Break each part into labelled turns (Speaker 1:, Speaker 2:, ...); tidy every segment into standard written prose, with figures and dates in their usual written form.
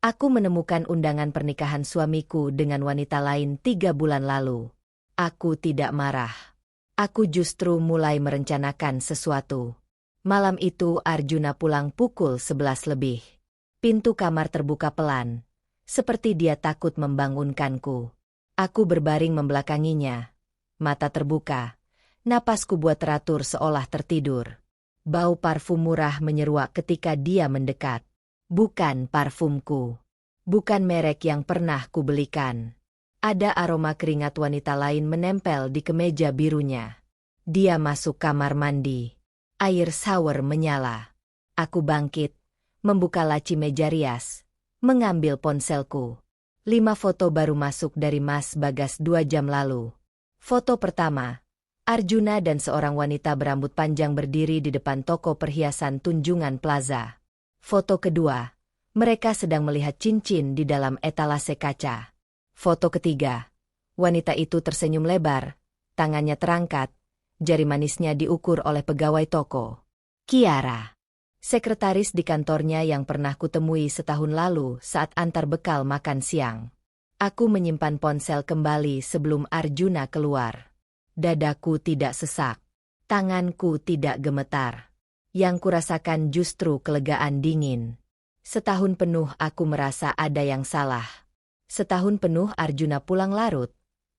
Speaker 1: Aku menemukan undangan pernikahan suamiku dengan wanita lain 3 bulan lalu. Aku tidak marah. Aku justru mulai merencanakan sesuatu. Malam itu Arjuna pulang pukul 11 lebih. Pintu kamar terbuka pelan, seperti dia takut membangunkanku. Aku berbaring membelakanginya. Mata terbuka. Napasku buat teratur seolah tertidur. Bau parfum murah menyeruak ketika dia mendekat. Bukan parfumku. Bukan merek yang pernah kubelikan. Ada aroma keringat wanita lain menempel di kemeja birunya. Dia masuk kamar mandi. Air shower menyala. Aku bangkit, membuka laci meja rias, mengambil ponselku. 5 foto baru masuk dari Mas Bagas 2 jam lalu. Foto pertama, Arjuna dan seorang wanita berambut panjang berdiri di depan toko perhiasan Tunjungan Plaza. Foto kedua, mereka sedang melihat cincin di dalam etalase kaca. Foto ketiga, wanita itu tersenyum lebar, tangannya terangkat, jari manisnya diukur oleh pegawai toko. Kiara, sekretaris di kantornya yang pernah kutemui setahun lalu saat antar bekal makan siang. Aku menyimpan ponsel kembali sebelum Arjuna keluar. Dadaku tidak sesak, tanganku tidak gemetar. Yang kurasakan justru kelegaan dingin. Setahun penuh aku merasa ada yang salah. Setahun penuh Arjuna pulang larut,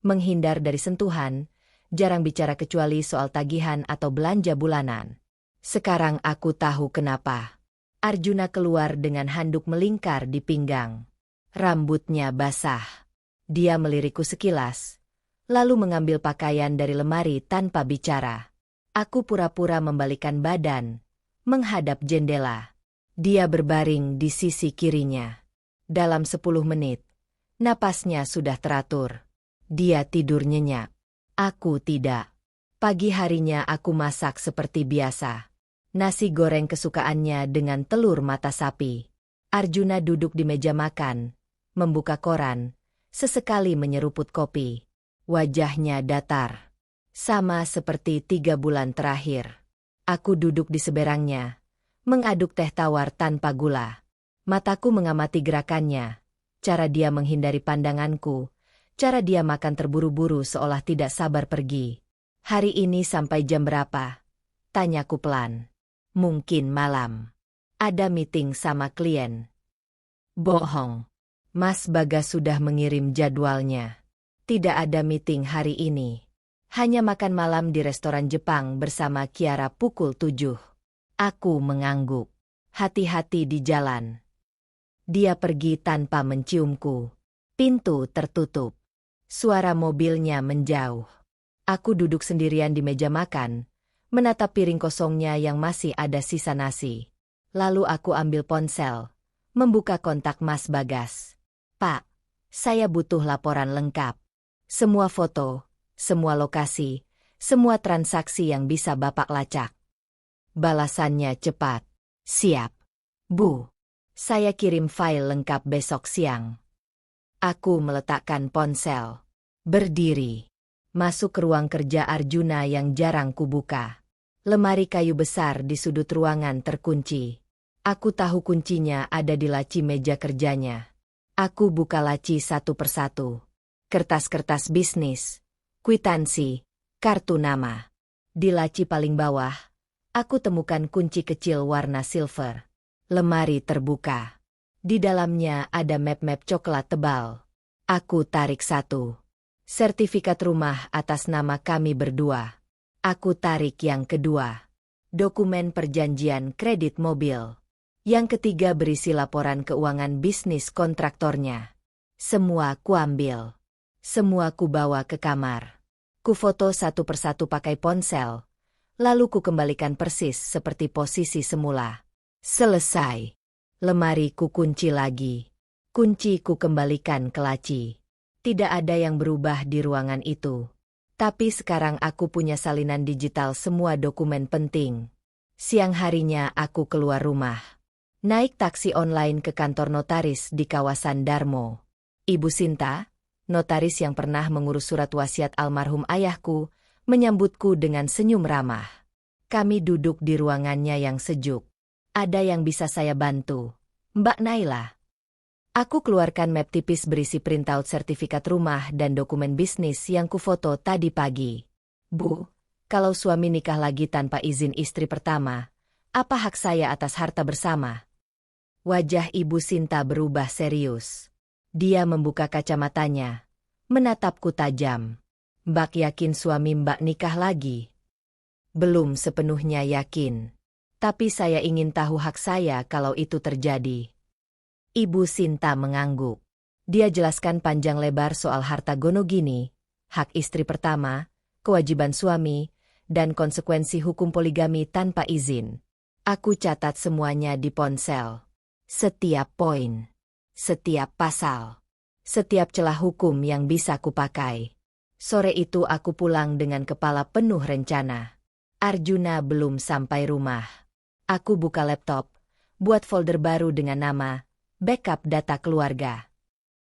Speaker 1: menghindar dari sentuhan, jarang bicara kecuali soal tagihan atau belanja bulanan. Sekarang aku tahu kenapa. Arjuna keluar dengan handuk melingkar di pinggang. Rambutnya basah. Dia melirikku sekilas, lalu mengambil pakaian dari lemari tanpa bicara. Aku pura-pura membalikkan badan, menghadap jendela. Dia berbaring di sisi kirinya. Dalam 10 menit, napasnya sudah teratur. Dia tidur nyenyak. Aku tidak. Pagi harinya aku masak seperti biasa. Nasi goreng kesukaannya dengan telur mata sapi. Arjuna duduk di meja makan, membuka koran, sesekali menyeruput kopi. Wajahnya datar. Sama seperti 3 bulan terakhir. Aku duduk di seberangnya, mengaduk teh tawar tanpa gula. Mataku mengamati gerakannya, cara dia menghindari pandanganku, cara dia makan terburu-buru seolah tidak sabar pergi. Hari ini sampai jam berapa? Tanyaku pelan. Mungkin malam. Ada meeting sama klien. Bohong. Mas Bagas sudah mengirim jadwalnya. Tidak ada meeting hari ini. Hanya makan malam di restoran Jepang bersama Kiara pukul 7. Aku mengangguk. Hati-hati di jalan. Dia pergi tanpa menciumku. Pintu tertutup. Suara mobilnya menjauh. Aku duduk sendirian di meja makan, menatap piring kosongnya yang masih ada sisa nasi. Lalu aku ambil ponsel, membuka kontak Mas Bagas. Pak, saya butuh laporan lengkap. Semua foto, semua lokasi, semua transaksi yang bisa Bapak lacak. Balasannya cepat. Siap. Bu. Saya kirim file lengkap besok siang. Aku meletakkan ponsel. Berdiri. Masuk ke ruang kerja Arjuna yang jarang kubuka. Lemari kayu besar di sudut ruangan terkunci. Aku tahu kuncinya ada di laci meja kerjanya. Aku buka laci satu persatu. Kertas-kertas bisnis, kwitansi, kartu nama. Di laci paling bawah, aku temukan kunci kecil warna silver. Lemari terbuka. Di dalamnya ada map-map coklat tebal. Aku tarik satu. Sertifikat rumah atas nama kami berdua. Aku tarik yang kedua. Dokumen perjanjian kredit mobil. Yang ketiga berisi laporan keuangan bisnis kontraktornya. Semua kuambil. Semua kubawa ke kamar. Kufoto satu persatu pakai ponsel. Lalu ku kembalikan persis seperti posisi semula. Selesai. Lemari ku kunci lagi. Kunci ku kembalikan ke laci. Tidak ada yang berubah di ruangan itu. Tapi sekarang aku punya salinan digital semua dokumen penting. Siang harinya aku keluar rumah. Naik taksi online ke kantor notaris di kawasan Darmo. Ibu Sinta, notaris yang pernah mengurus surat wasiat almarhum ayahku, menyambutku dengan senyum ramah. Kami duduk di ruangannya yang sejuk. Ada yang bisa saya bantu, Mbak Naila? Aku keluarkan map tipis berisi printout sertifikat rumah dan dokumen bisnis yang kufoto tadi pagi. Bu, kalau suami nikah lagi tanpa izin istri pertama, apa hak saya atas harta bersama? Wajah Ibu Sinta berubah serius. Dia membuka kacamatanya, menatapku tajam. Mbak yakin suami Mbak nikah lagi? Belum sepenuhnya yakin. Tapi saya ingin tahu hak saya kalau itu terjadi. Ibu Sinta mengangguk. Dia jelaskan panjang lebar soal harta gono gini, hak istri pertama, kewajiban suami, dan konsekuensi hukum poligami tanpa izin. Aku catat semuanya di ponsel. Setiap poin, setiap pasal, setiap celah hukum yang bisa kupakai. Sore itu aku pulang dengan kepala penuh rencana. Arjuna belum sampai rumah. Aku buka laptop, buat folder baru dengan nama backup data keluarga.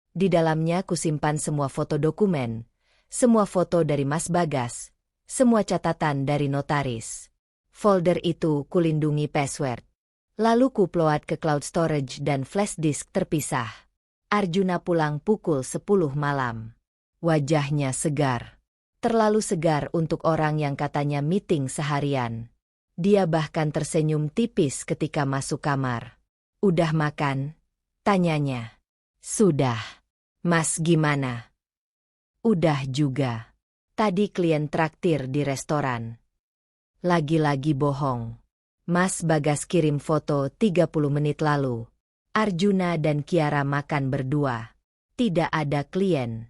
Speaker 1: Di dalamnya kusimpan semua foto dokumen, semua foto dari Mas Bagas, semua catatan dari notaris. Folder itu kulindungi password. Lalu kuupload ke cloud storage dan flash disk terpisah. Arjuna pulang pukul 10 malam. Wajahnya segar. Terlalu segar untuk orang yang katanya meeting seharian. Dia bahkan tersenyum tipis ketika masuk kamar. Udah makan? Tanyanya. Sudah. Mas gimana? Udah juga. Tadi klien traktir di restoran. Lagi-lagi bohong. Mas Bagas kirim foto 30 menit lalu. Arjuna dan Kiara makan berdua. Tidak ada klien.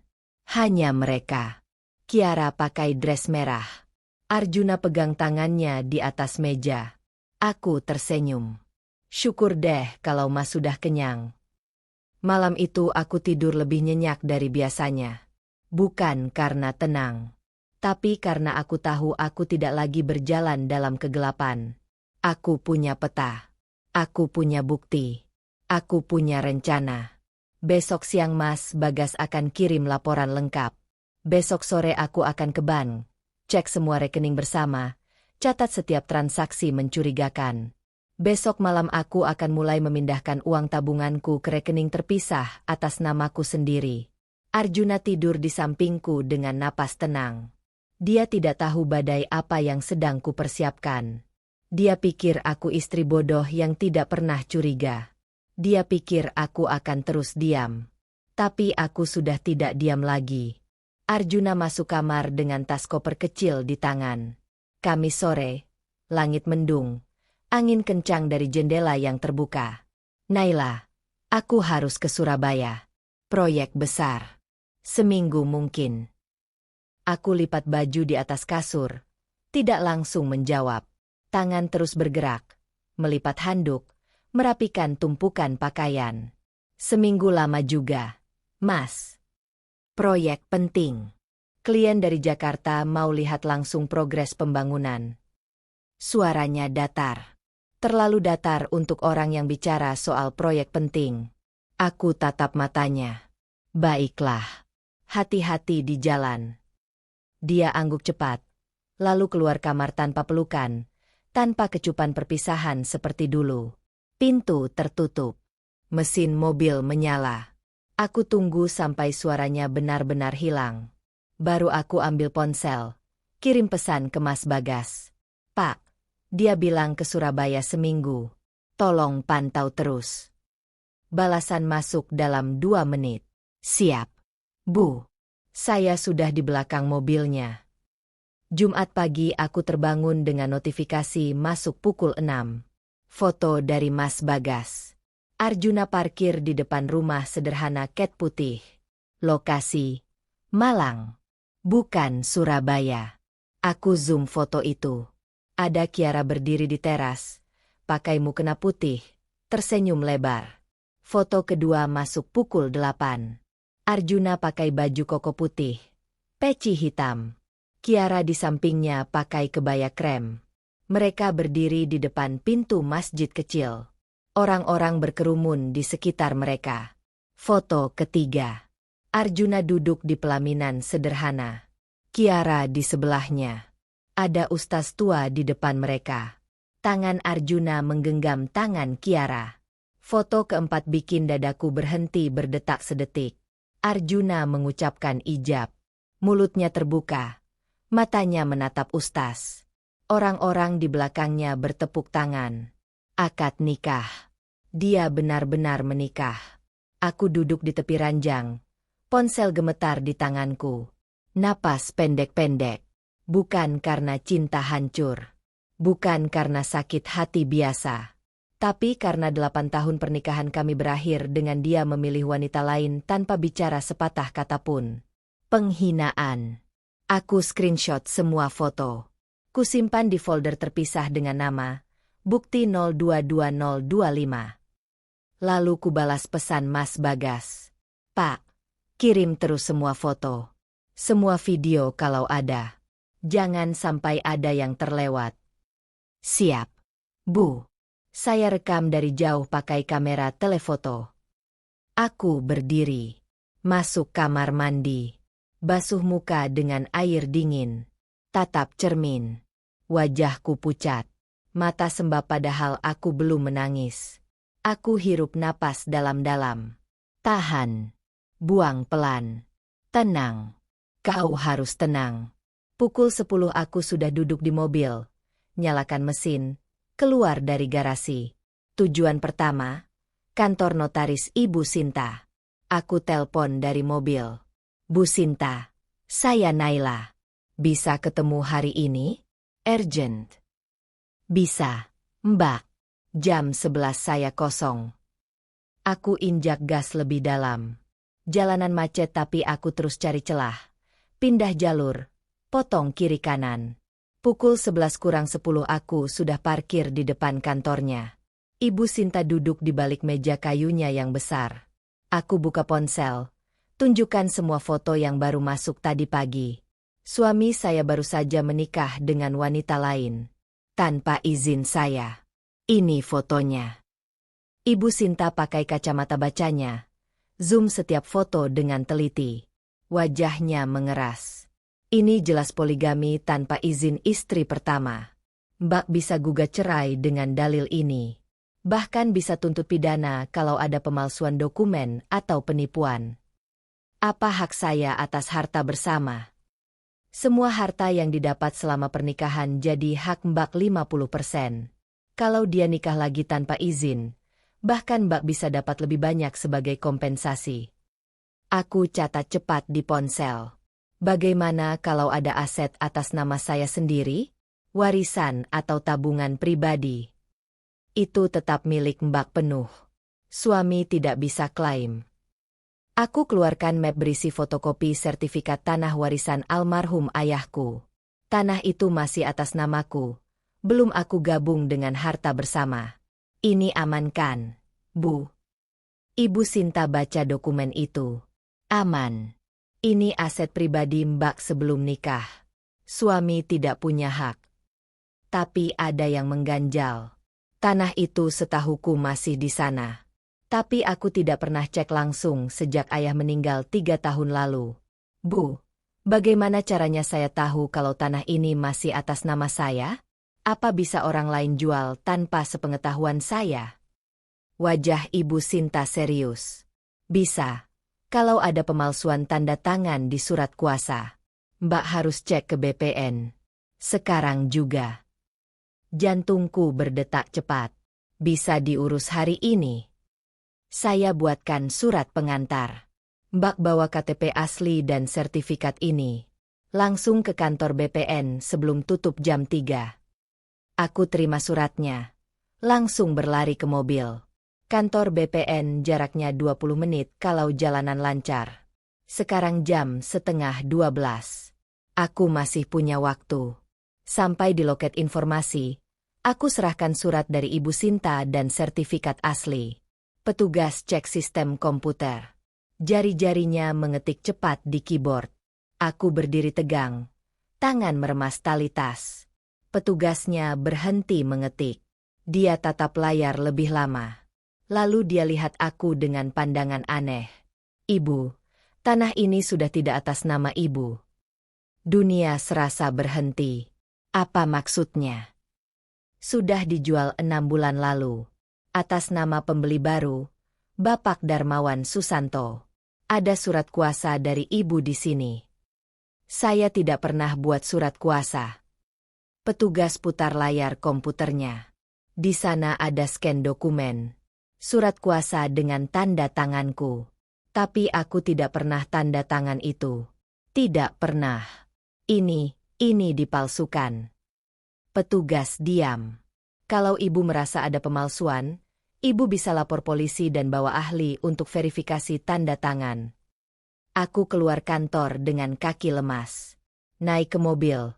Speaker 1: Hanya mereka. Kiara pakai dress merah. Arjuna pegang tangannya di atas meja. Aku tersenyum. Syukur deh kalau Mas sudah kenyang. Malam itu aku tidur lebih nyenyak dari biasanya. Bukan karena tenang. Tapi karena aku tahu aku tidak lagi berjalan dalam kegelapan. Aku punya peta. Aku punya bukti. Aku punya rencana. Besok siang Mas Bagas akan kirim laporan lengkap. Besok sore aku akan ke bank. Cek semua rekening bersama. Catat setiap transaksi mencurigakan. Besok malam aku akan mulai memindahkan uang tabunganku ke rekening terpisah atas namaku sendiri. Arjuna tidur di sampingku dengan napas tenang. Dia tidak tahu badai apa yang sedang kupersiapkan. Dia pikir aku istri bodoh yang tidak pernah curiga. Dia pikir aku akan terus diam. Tapi aku sudah tidak diam lagi. Arjuna masuk kamar dengan tas koper kecil di tangan. Kamis sore, langit mendung. Angin kencang dari jendela yang terbuka. Naila, aku harus ke Surabaya. Proyek besar. Seminggu mungkin. Aku lipat baju di atas kasur. Tidak langsung menjawab. Tangan terus bergerak. Melipat handuk. Merapikan tumpukan pakaian. Seminggu lama juga. Mas. Proyek penting. Klien dari Jakarta mau lihat langsung progres pembangunan. Suaranya datar. Terlalu datar untuk orang yang bicara soal proyek penting. Aku tatap matanya. Baiklah. Hati-hati di jalan. Dia angguk cepat. Lalu keluar kamar tanpa pelukan. Tanpa kecupan perpisahan seperti dulu. Pintu tertutup. Mesin mobil menyala. Aku tunggu sampai suaranya benar-benar hilang. Baru aku ambil ponsel. Kirim pesan ke Mas Bagas. Pak. Dia bilang ke Surabaya seminggu. Tolong pantau terus. Balasan masuk dalam 2 menit. Siap. Bu. Saya sudah di belakang mobilnya. Jumat pagi aku terbangun dengan notifikasi masuk pukul 6. Foto dari Mas Bagas. Arjuna parkir di depan rumah sederhana cat putih. Lokasi. Malang. Bukan Surabaya. Aku zoom foto itu. Ada Kiara berdiri di teras, pakai mukena putih, tersenyum lebar. Foto kedua masuk pukul 8. Arjuna pakai baju koko putih, peci hitam. Kiara di sampingnya pakai kebaya krem. Mereka berdiri di depan pintu masjid kecil. Orang-orang berkerumun di sekitar mereka. Foto ketiga. Arjuna duduk di pelaminan sederhana. Kiara di sebelahnya. Ada ustaz tua di depan mereka. Tangan Arjuna menggenggam tangan Kiara. Foto keempat bikin dadaku berhenti berdetak sedetik. Arjuna mengucapkan ijab. Mulutnya terbuka. Matanya menatap Ustaz. Orang-orang di belakangnya bertepuk tangan. Akad nikah. Dia benar-benar menikah. Aku duduk di tepi ranjang. Ponsel gemetar di tanganku. Napas pendek-pendek. Bukan karena cinta hancur. Bukan karena sakit hati biasa. Tapi karena 8 tahun pernikahan kami berakhir dengan dia memilih wanita lain tanpa bicara sepatah kata pun. Penghinaan. Aku screenshot semua foto. Kusimpan di folder terpisah dengan nama, Bukti 022025. Lalu kubalas pesan Mas Bagas. Pak, kirim terus semua foto. Semua video kalau ada. Jangan sampai ada yang terlewat. Siap. Bu. Saya rekam dari jauh pakai kamera telefoto. Aku berdiri. Masuk kamar mandi. Basuh muka dengan air dingin. Tatap cermin. Wajahku pucat. Mata sembab padahal aku belum menangis. Aku hirup napas dalam-dalam. Tahan. Buang pelan. Tenang. Kau harus tenang. Pukul 10 aku sudah duduk di mobil. Nyalakan mesin. Keluar dari garasi. Tujuan pertama, kantor notaris Ibu Sinta. Aku telpon dari mobil. Bu Sinta, saya Naila. Bisa ketemu hari ini? Urgent. Bisa, Mbak. Jam 11 saya kosong. Aku injak gas lebih dalam. Jalanan macet tapi aku terus cari celah. Pindah jalur, potong kiri kanan. Pukul 11 kurang 10 aku sudah parkir di depan kantornya. Ibu Sinta duduk di balik meja kayunya yang besar. Aku buka ponsel. Tunjukkan semua foto yang baru masuk tadi pagi. Suami saya baru saja menikah dengan wanita lain. Tanpa izin saya. Ini fotonya. Ibu Sinta pakai kacamata bacanya. Zoom setiap foto dengan teliti. Wajahnya mengeras. Ini jelas poligami tanpa izin istri pertama. Mbak bisa gugat cerai dengan dalil ini. Bahkan bisa tuntut pidana kalau ada pemalsuan dokumen atau penipuan. Apa hak saya atas harta bersama? Semua harta yang didapat selama pernikahan jadi hak Mbak 50%. Kalau dia nikah lagi tanpa izin, bahkan Mbak bisa dapat lebih banyak sebagai kompensasi. Aku catat cepat di ponsel. Bagaimana kalau ada aset atas nama saya sendiri? Warisan atau tabungan pribadi? Itu tetap milik Mbak penuh. Suami tidak bisa klaim. Aku keluarkan map berisi fotokopi sertifikat tanah warisan almarhum ayahku. Tanah itu masih atas namaku. Belum aku gabung dengan harta bersama. Ini aman kan, Bu? Ibu Sinta baca dokumen itu. Aman. Ini aset pribadi Mbak sebelum nikah. Suami tidak punya hak. Tapi ada yang mengganjal. Tanah itu setahuku masih di sana. Tapi aku tidak pernah cek langsung sejak ayah meninggal 3 tahun lalu. Bu, bagaimana caranya saya tahu kalau tanah ini masih atas nama saya? Apa bisa orang lain jual tanpa sepengetahuan saya? Wajah Ibu Sinta serius. Bisa. Kalau ada pemalsuan tanda tangan di surat kuasa, Mbak harus cek ke BPN. Sekarang juga. Jantungku berdetak cepat. Bisa diurus hari ini. Saya buatkan surat pengantar. Mbak bawa KTP asli dan sertifikat ini. Langsung ke kantor BPN sebelum tutup jam 3. Aku terima suratnya. Langsung berlari ke mobil. Kantor BPN jaraknya 20 menit kalau jalanan lancar. Sekarang jam setengah 12. Aku masih punya waktu. Sampai di loket informasi, aku serahkan surat dari Ibu Sinta dan sertifikat asli. Petugas cek sistem komputer. Jari-jarinya mengetik cepat di keyboard. Aku berdiri tegang. Tangan meremas tali tas. Petugasnya berhenti mengetik. Dia tatap layar lebih lama. Lalu dia lihat aku dengan pandangan aneh. Ibu, tanah ini sudah tidak atas nama Ibu. Dunia serasa berhenti. Apa maksudnya? Sudah dijual 6 bulan lalu. Atas nama pembeli baru, Bapak Darmawan Susanto. Ada surat kuasa dari Ibu di sini. Saya tidak pernah buat surat kuasa. Petugas putar layar komputernya. Di sana ada scan dokumen. Surat kuasa dengan tanda tanganku. Tapi aku tidak pernah tanda tangan itu. Tidak pernah. Ini dipalsukan. Petugas diam. Kalau Ibu merasa ada pemalsuan, Ibu bisa lapor polisi dan bawa ahli untuk verifikasi tanda tangan. Aku keluar kantor dengan kaki lemas. Naik ke mobil,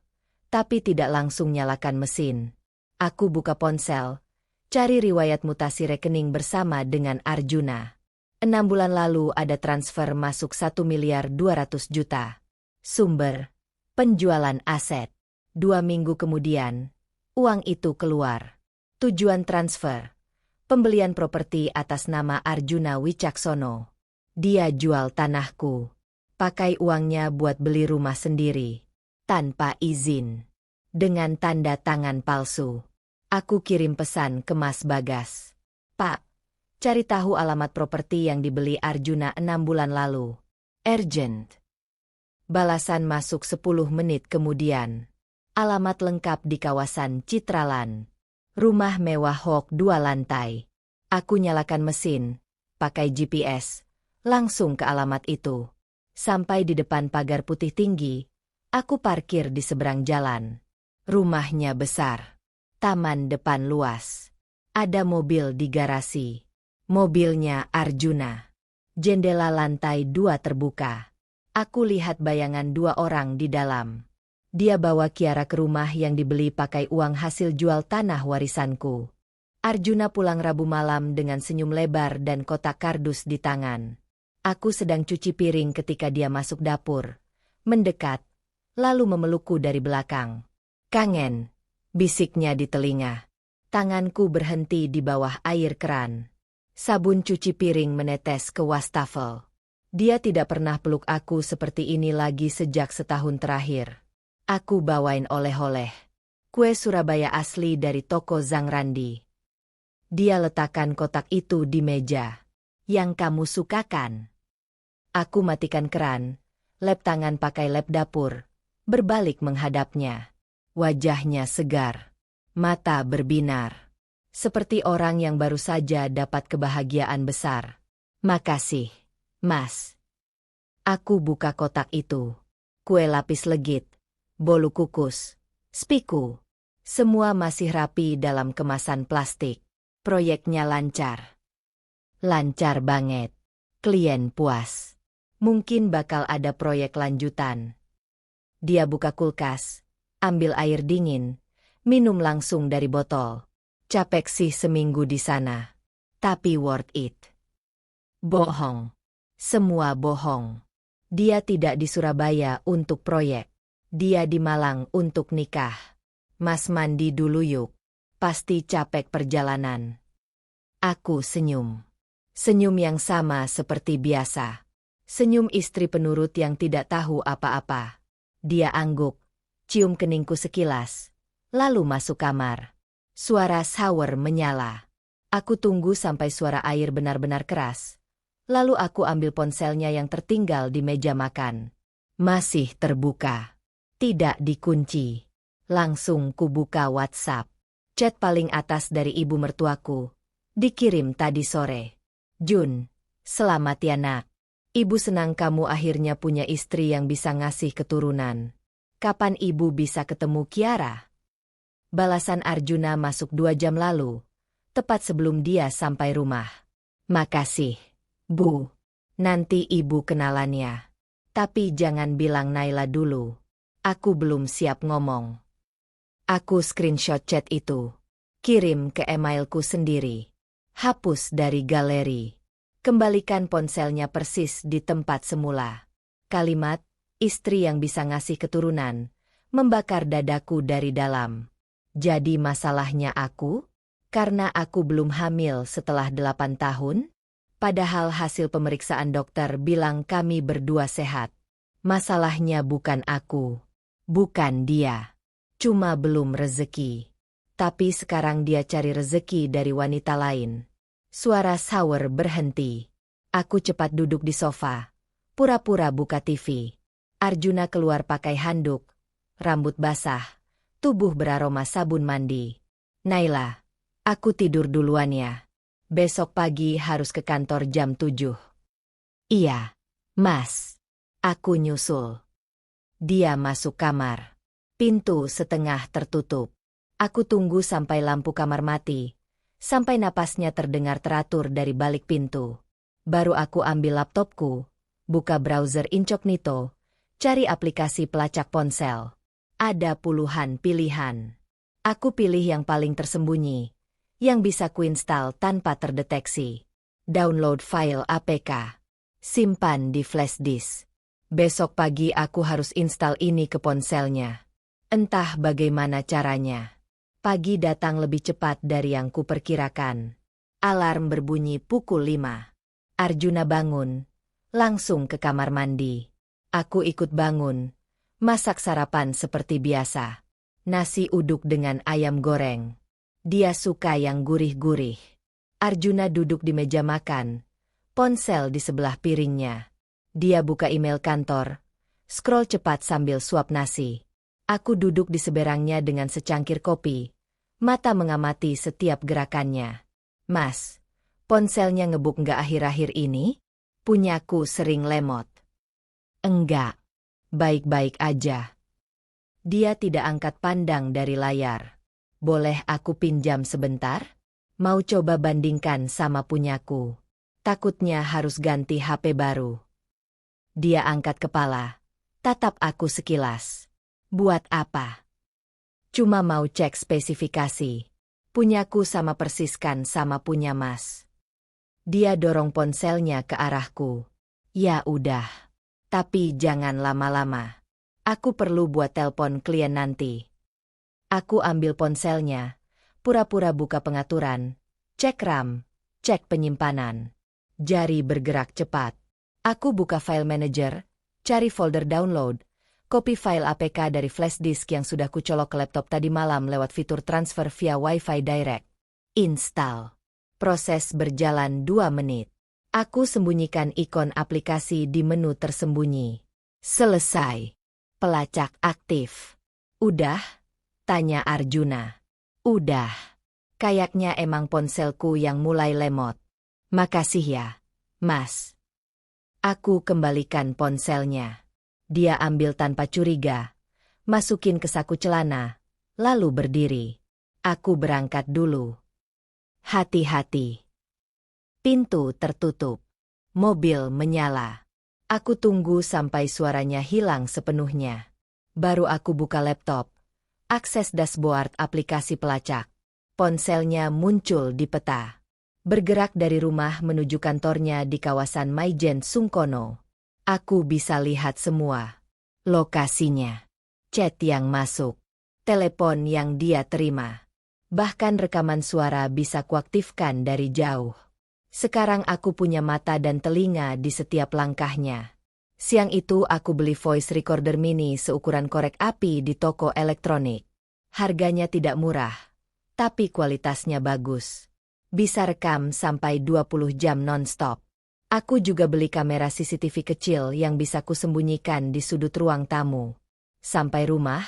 Speaker 1: tapi tidak langsung nyalakan mesin. Aku buka ponsel, cari riwayat mutasi rekening bersama dengan Arjuna. 6 bulan lalu ada transfer masuk 1.200.000.000. Sumber, penjualan aset. 2 minggu kemudian, uang itu keluar. Tujuan transfer, pembelian properti atas nama Arjuna Wicaksono. Dia jual tanahku. Pakai uangnya buat beli rumah sendiri. Tanpa izin. Dengan tanda tangan palsu. Aku kirim pesan ke Mas Bagas. Pak, cari tahu alamat properti yang dibeli Arjuna 6 bulan lalu. Urgent. Balasan masuk 10 menit kemudian. Alamat lengkap di kawasan Citraland. Rumah mewah Hok 2 lantai. Aku nyalakan mesin, pakai GPS, langsung ke alamat itu. Sampai di depan pagar putih tinggi, aku parkir di seberang jalan. Rumahnya besar. Taman depan luas. Ada mobil di garasi. Mobilnya Arjuna. Jendela lantai 2 terbuka. Aku lihat bayangan 2 orang di dalam. Dia bawa Kiara ke rumah yang dibeli pakai uang hasil jual tanah warisanku. Arjuna pulang Rabu malam dengan senyum lebar dan kotak kardus di tangan. Aku sedang cuci piring ketika dia masuk dapur. Mendekat, lalu memelukku dari belakang. Kangen, bisiknya di telinga. Tanganku berhenti di bawah air keran. Sabun cuci piring menetes ke wastafel. Dia tidak pernah peluk aku seperti ini lagi sejak setahun terakhir. Aku bawain oleh-oleh. Kue Surabaya asli dari toko Zang Randi. Dia letakkan kotak itu di meja. Yang kamu sukakan. Aku matikan keran, lap tangan pakai lap dapur, berbalik menghadapnya. Wajahnya segar. Mata berbinar. Seperti orang yang baru saja dapat kebahagiaan besar. Makasih, Mas. Aku buka kotak itu. Kue lapis legit. Bolu kukus, spiku, semua masih rapi dalam kemasan plastik. Proyeknya lancar. Lancar banget. Klien puas. Mungkin bakal ada proyek lanjutan. Dia buka kulkas, ambil air dingin, minum langsung dari botol. Capek sih seminggu di sana. Tapi worth it. Bohong. Semua bohong. Dia tidak di Surabaya untuk proyek. Dia di Malang untuk nikah. Mas mandi dulu yuk. Pasti capek perjalanan. Aku senyum. Senyum yang sama seperti biasa. Senyum istri penurut yang tidak tahu apa-apa. Dia angguk, cium keningku sekilas. Lalu masuk kamar. Suara shower menyala. Aku tunggu sampai suara air benar-benar keras. Lalu aku ambil ponselnya yang tertinggal di meja makan. Masih terbuka. Tidak dikunci. Langsung kubuka WhatsApp. Chat paling atas dari ibu mertuaku. Dikirim tadi sore. Jun, selamat ya nak. Ibu senang kamu akhirnya punya istri yang bisa ngasih keturunan. Kapan ibu bisa ketemu Kiara? Balasan Arjuna masuk 2 jam lalu. Tepat sebelum dia sampai rumah. Makasih, Bu. Nanti ibu kenalannya. Tapi jangan bilang Naila dulu. Aku belum siap ngomong. Aku screenshot chat itu. Kirim ke emailku sendiri. Hapus dari galeri. Kembalikan ponselnya persis di tempat semula. Kalimat, istri yang bisa ngasih keturunan, membakar dadaku dari dalam. Jadi masalahnya aku? Karena aku belum hamil setelah 8 tahun? Padahal hasil pemeriksaan dokter bilang kami berdua sehat. Masalahnya bukan aku. Bukan dia. Cuma belum rezeki. Tapi sekarang dia cari rezeki dari wanita lain. Suara shower berhenti. Aku cepat duduk di sofa. Pura-pura buka TV. Arjuna keluar pakai handuk. Rambut basah. Tubuh beraroma sabun mandi. Naila, aku tidur duluan ya. Besok pagi harus ke kantor jam 7. Iya, Mas. Aku nyusul. Dia masuk kamar. Pintu setengah tertutup. Aku tunggu sampai lampu kamar mati, sampai napasnya terdengar teratur dari balik pintu. Baru aku ambil laptopku, buka browser incognito, cari aplikasi pelacak ponsel. Ada puluhan pilihan. Aku pilih yang paling tersembunyi, yang bisa kuinstal tanpa terdeteksi. Download file APK. Simpan di flash disk. Besok pagi aku harus install ini ke ponselnya. Entah bagaimana caranya. Pagi datang lebih cepat dari yang kuperkirakan. Alarm berbunyi pukul 5. Arjuna bangun, langsung ke kamar mandi. Aku ikut bangun, masak sarapan seperti biasa. Nasi uduk dengan ayam goreng. Dia suka yang gurih-gurih. Arjuna duduk di meja makan, ponsel di sebelah piringnya. Dia buka email kantor, scroll cepat sambil suap nasi. Aku duduk di seberangnya dengan secangkir kopi, mata mengamati setiap gerakannya. Mas, ponselnya ngebuk nggak akhir-akhir ini? Punyaku sering lemot. Enggak, baik-baik aja. Dia tidak angkat pandang dari layar. Boleh aku pinjam sebentar? Mau coba bandingkan sama punyaku. Takutnya harus ganti HP baru. Dia angkat kepala, tatap aku sekilas. Buat apa? Cuma mau cek spesifikasi. Punyaku sama persis kan sama punya Mas. Dia dorong ponselnya ke arahku. Ya udah. Tapi jangan lama-lama. Aku perlu buat telepon klien nanti. Aku ambil ponselnya, pura-pura buka pengaturan, cek RAM, cek penyimpanan. Jari bergerak cepat. Aku buka file manager, cari folder download, copy file APK dari flash disk yang sudah kucolok ke laptop tadi malam lewat fitur transfer via Wi-Fi direct. Install. Proses berjalan 2 menit. Aku sembunyikan ikon aplikasi di menu tersembunyi. Selesai. Pelacak aktif. Udah? Tanya Arjuna. Udah. Kayaknya emang ponselku yang mulai lemot. Makasih ya, Mas. Aku kembalikan ponselnya. Dia ambil tanpa curiga, masukin ke saku celana, lalu berdiri. Aku berangkat dulu. Hati-hati. Pintu tertutup. Mobil menyala. Aku tunggu sampai suaranya hilang sepenuhnya. Baru aku buka laptop. Akses dashboard aplikasi pelacak. Ponselnya muncul di peta. Bergerak dari rumah menuju kantornya di kawasan Maijen Sungkono. Aku bisa lihat semua. Lokasinya. Chat yang masuk. Telepon yang dia terima. Bahkan rekaman suara bisa kuaktifkan dari jauh. Sekarang aku punya mata dan telinga di setiap langkahnya. Siang itu aku beli voice recorder mini seukuran korek api di toko elektronik. Harganya tidak murah, tapi kualitasnya bagus. Bisa rekam sampai 20 jam non-stop. Aku juga beli kamera CCTV kecil yang bisa kusembunyikan di sudut ruang tamu. Sampai rumah,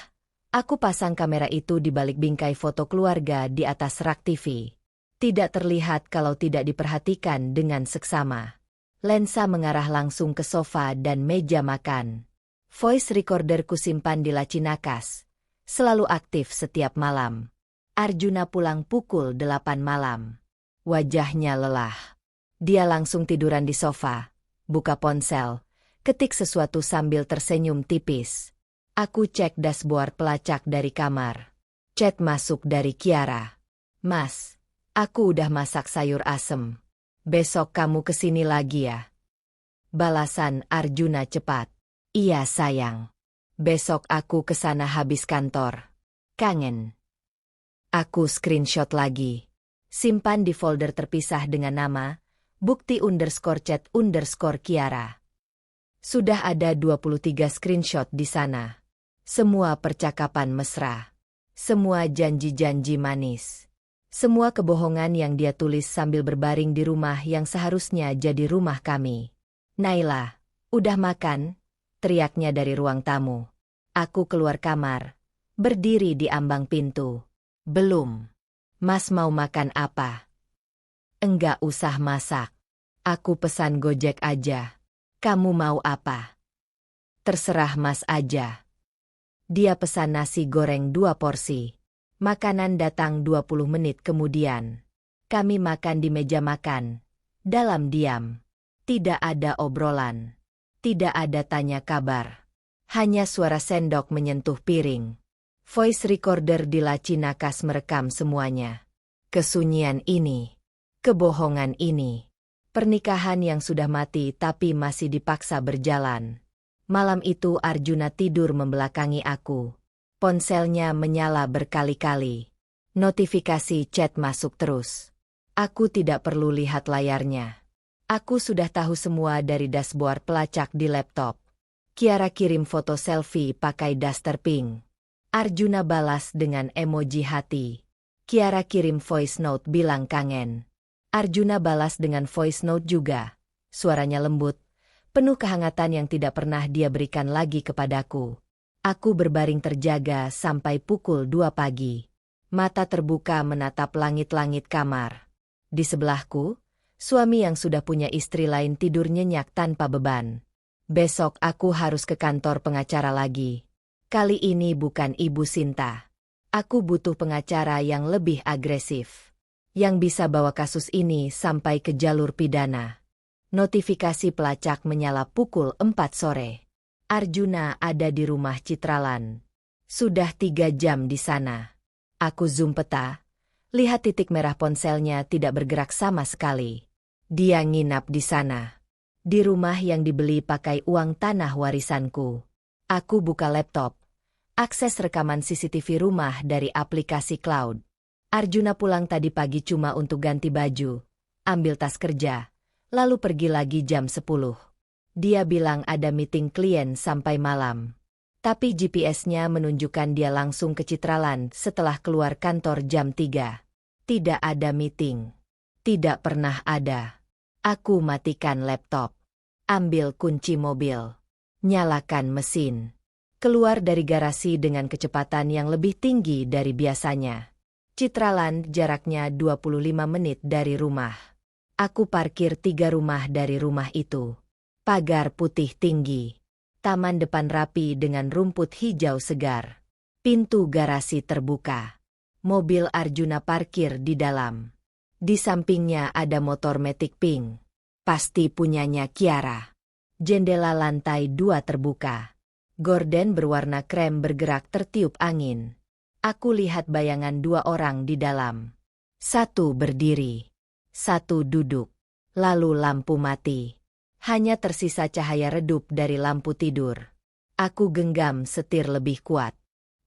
Speaker 1: aku pasang kamera itu di balik bingkai foto keluarga di atas rak TV. Tidak terlihat kalau tidak diperhatikan dengan seksama. Lensa mengarah langsung ke sofa dan meja makan. Voice recorder kusimpan di laci nakas. Selalu aktif setiap malam. Arjuna pulang pukul 8 malam. Wajahnya lelah. Dia langsung tiduran di sofa, buka ponsel, ketik sesuatu sambil tersenyum tipis. Aku cek dashboard pelacak dari kamar. Chat masuk dari Kiara. Mas, aku udah masak sayur asem. Besok kamu kesini lagi ya. Balasan Arjuna cepat. Iya sayang. Besok aku kesana habis kantor. Kangen. Aku screenshot lagi. Simpan di folder terpisah dengan nama bukti_chat_Kiara. Sudah ada 23 screenshot di sana. Semua percakapan mesra. Semua janji-janji manis. Semua kebohongan yang dia tulis sambil berbaring di rumah yang seharusnya jadi rumah kami. Naila, udah makan? Teriaknya dari ruang tamu. Aku keluar kamar, berdiri di ambang pintu. Belum. Mas mau makan apa? Enggak usah masak. Aku pesan Gojek aja. Kamu mau apa? Terserah Mas aja. Dia pesan nasi goreng 2 porsi. Makanan datang 20 menit kemudian. Kami makan di meja makan. Dalam diam. Tidak ada obrolan. Tidak ada tanya kabar. Hanya suara sendok menyentuh piring. Voice recorder di laci nakas merekam semuanya. Kesunyian ini. Kebohongan ini. Pernikahan yang sudah mati tapi masih dipaksa berjalan. Malam itu Arjuna tidur membelakangi aku. Ponselnya menyala berkali-kali. Notifikasi chat masuk terus. Aku tidak perlu lihat layarnya. Aku sudah tahu semua dari dashboard pelacak di laptop. Kiara kirim foto selfie pakai daster pink. Arjuna balas dengan emoji hati. Kiara kirim voice note bilang kangen. Arjuna balas dengan voice note juga. Suaranya lembut, penuh kehangatan yang tidak pernah dia berikan lagi kepadaku. Aku berbaring terjaga sampai pukul 2 pagi. Mata terbuka menatap langit-langit kamar. Di sebelahku, suami yang sudah punya istri lain tidur nyenyak tanpa beban. Besok aku harus ke kantor pengacara lagi. Kali ini bukan Ibu Sinta. Aku butuh pengacara yang lebih agresif. Yang bisa bawa kasus ini sampai ke jalur pidana. Notifikasi pelacak menyala pukul 4 sore. Arjuna ada di rumah Citraland. Sudah 3 jam di sana. Aku zoom peta. Lihat titik merah ponselnya tidak bergerak sama sekali. Dia nginap di sana. Di rumah yang dibeli pakai uang tanah warisanku. Aku buka laptop. Akses rekaman CCTV rumah dari aplikasi cloud. Arjuna pulang tadi pagi cuma untuk ganti baju, ambil tas kerja, lalu pergi lagi jam 10. Dia bilang ada meeting klien sampai malam. Tapi GPS-nya menunjukkan dia langsung ke Citraland setelah keluar kantor jam 3. Tidak ada meeting. Tidak pernah ada. Aku matikan laptop. Ambil kunci mobil. Nyalakan mesin. Keluar dari garasi dengan kecepatan yang lebih tinggi dari biasanya. Citraland jaraknya 25 menit dari rumah. Aku parkir 3 rumah dari rumah itu. Pagar putih tinggi. Taman depan rapi dengan rumput hijau segar. Pintu garasi terbuka. Mobil Arjuna parkir di dalam. Di sampingnya ada motor Matic Pink. Pasti punyanya Kiara. Jendela lantai 2 terbuka. Gorden berwarna krem bergerak tertiup angin. Aku lihat bayangan 2 orang di dalam. 1 berdiri. 1 duduk. Lalu lampu mati. Hanya tersisa cahaya redup dari lampu tidur. Aku genggam setir lebih kuat.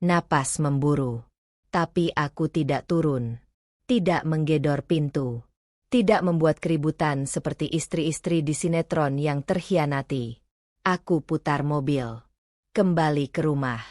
Speaker 1: Napas memburu. Tapi aku tidak turun. Tidak menggedor pintu. Tidak membuat keributan seperti istri-istri di sinetron yang terhianati. Aku putar mobil. Kembali ke rumah.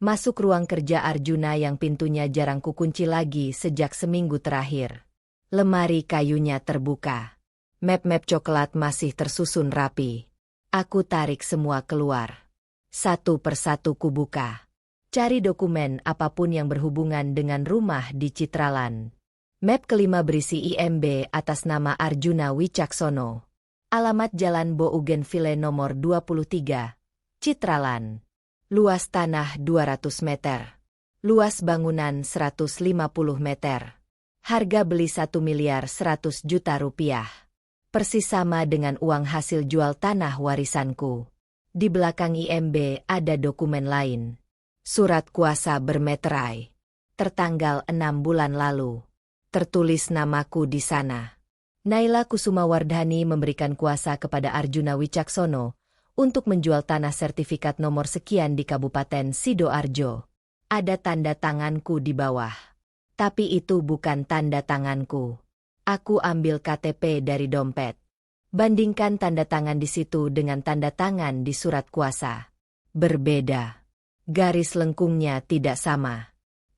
Speaker 1: Masuk ruang kerja Arjuna yang pintunya jarang kukunci lagi sejak seminggu terakhir. Lemari kayunya terbuka. Map-map coklat masih tersusun rapi. Aku tarik semua keluar. Satu persatu kubuka. Cari dokumen apapun yang berhubungan dengan rumah di Citraland. Map kelima berisi IMB atas nama Arjuna Wicaksono. Alamat Jalan Bougainville nomor 23. Citraland. Luas tanah 200 meter. Luas bangunan 150 meter. Harga beli 1.100.000.000 rupiah. Persis sama dengan uang hasil jual tanah warisanku. Di belakang IMB ada dokumen lain. Surat kuasa bermeterai. Tertanggal 6 bulan lalu. Tertulis namaku di sana. Naila Kusumawardhani memberikan kuasa kepada Arjuna Wicaksono untuk menjual tanah sertifikat nomor sekian di Kabupaten Sidoarjo. Ada tanda tanganku di bawah. Tapi itu bukan tanda tanganku. Aku ambil KTP dari dompet. Bandingkan tanda tangan di situ dengan tanda tangan di surat kuasa. Berbeda. Garis lengkungnya tidak sama.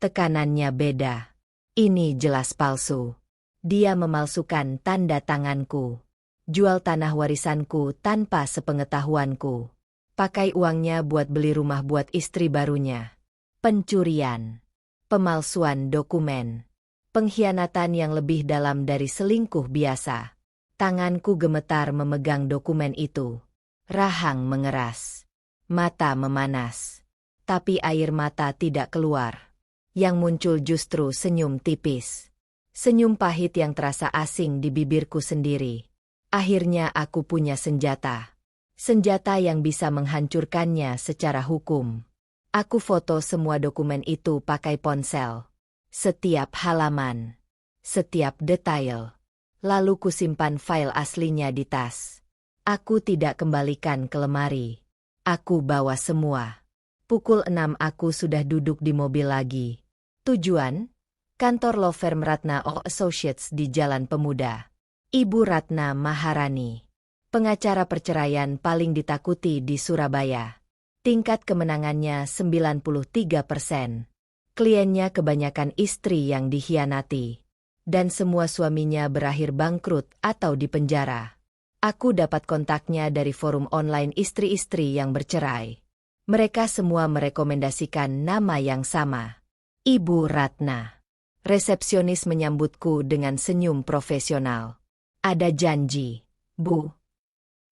Speaker 1: Tekanannya beda. Ini jelas palsu. Dia memalsukan tanda tanganku. Jual tanah warisanku tanpa sepengetahuanku. Pakai uangnya buat beli rumah buat istri barunya. Pencurian. Pemalsuan dokumen. Pengkhianatan yang lebih dalam dari selingkuh biasa. Tanganku gemetar memegang dokumen itu. Rahang mengeras. Mata memanas. Tapi air mata tidak keluar. Yang muncul justru senyum tipis. Senyum pahit yang terasa asing di bibirku sendiri. Akhirnya aku punya senjata. Senjata yang bisa menghancurkannya secara hukum. Aku foto semua dokumen itu pakai ponsel. Setiap halaman. Setiap detail. Lalu kusimpan file aslinya di tas. Aku tidak kembalikan ke lemari. Aku bawa semua. Pukul 6 aku sudah duduk di mobil lagi. Tujuan? Kantor law firm Ratna Associates di Jalan Pemuda. Ibu Ratna Maharani. Pengacara perceraian paling ditakuti di Surabaya. Tingkat kemenangannya 93%. Kliennya kebanyakan istri yang dikhianati. Dan semua suaminya berakhir bangkrut atau dipenjara. Aku dapat kontaknya dari forum online istri-istri yang bercerai. Mereka semua merekomendasikan nama yang sama. Ibu Ratna. Resepsionis menyambutku dengan senyum profesional. Ada janji, Bu?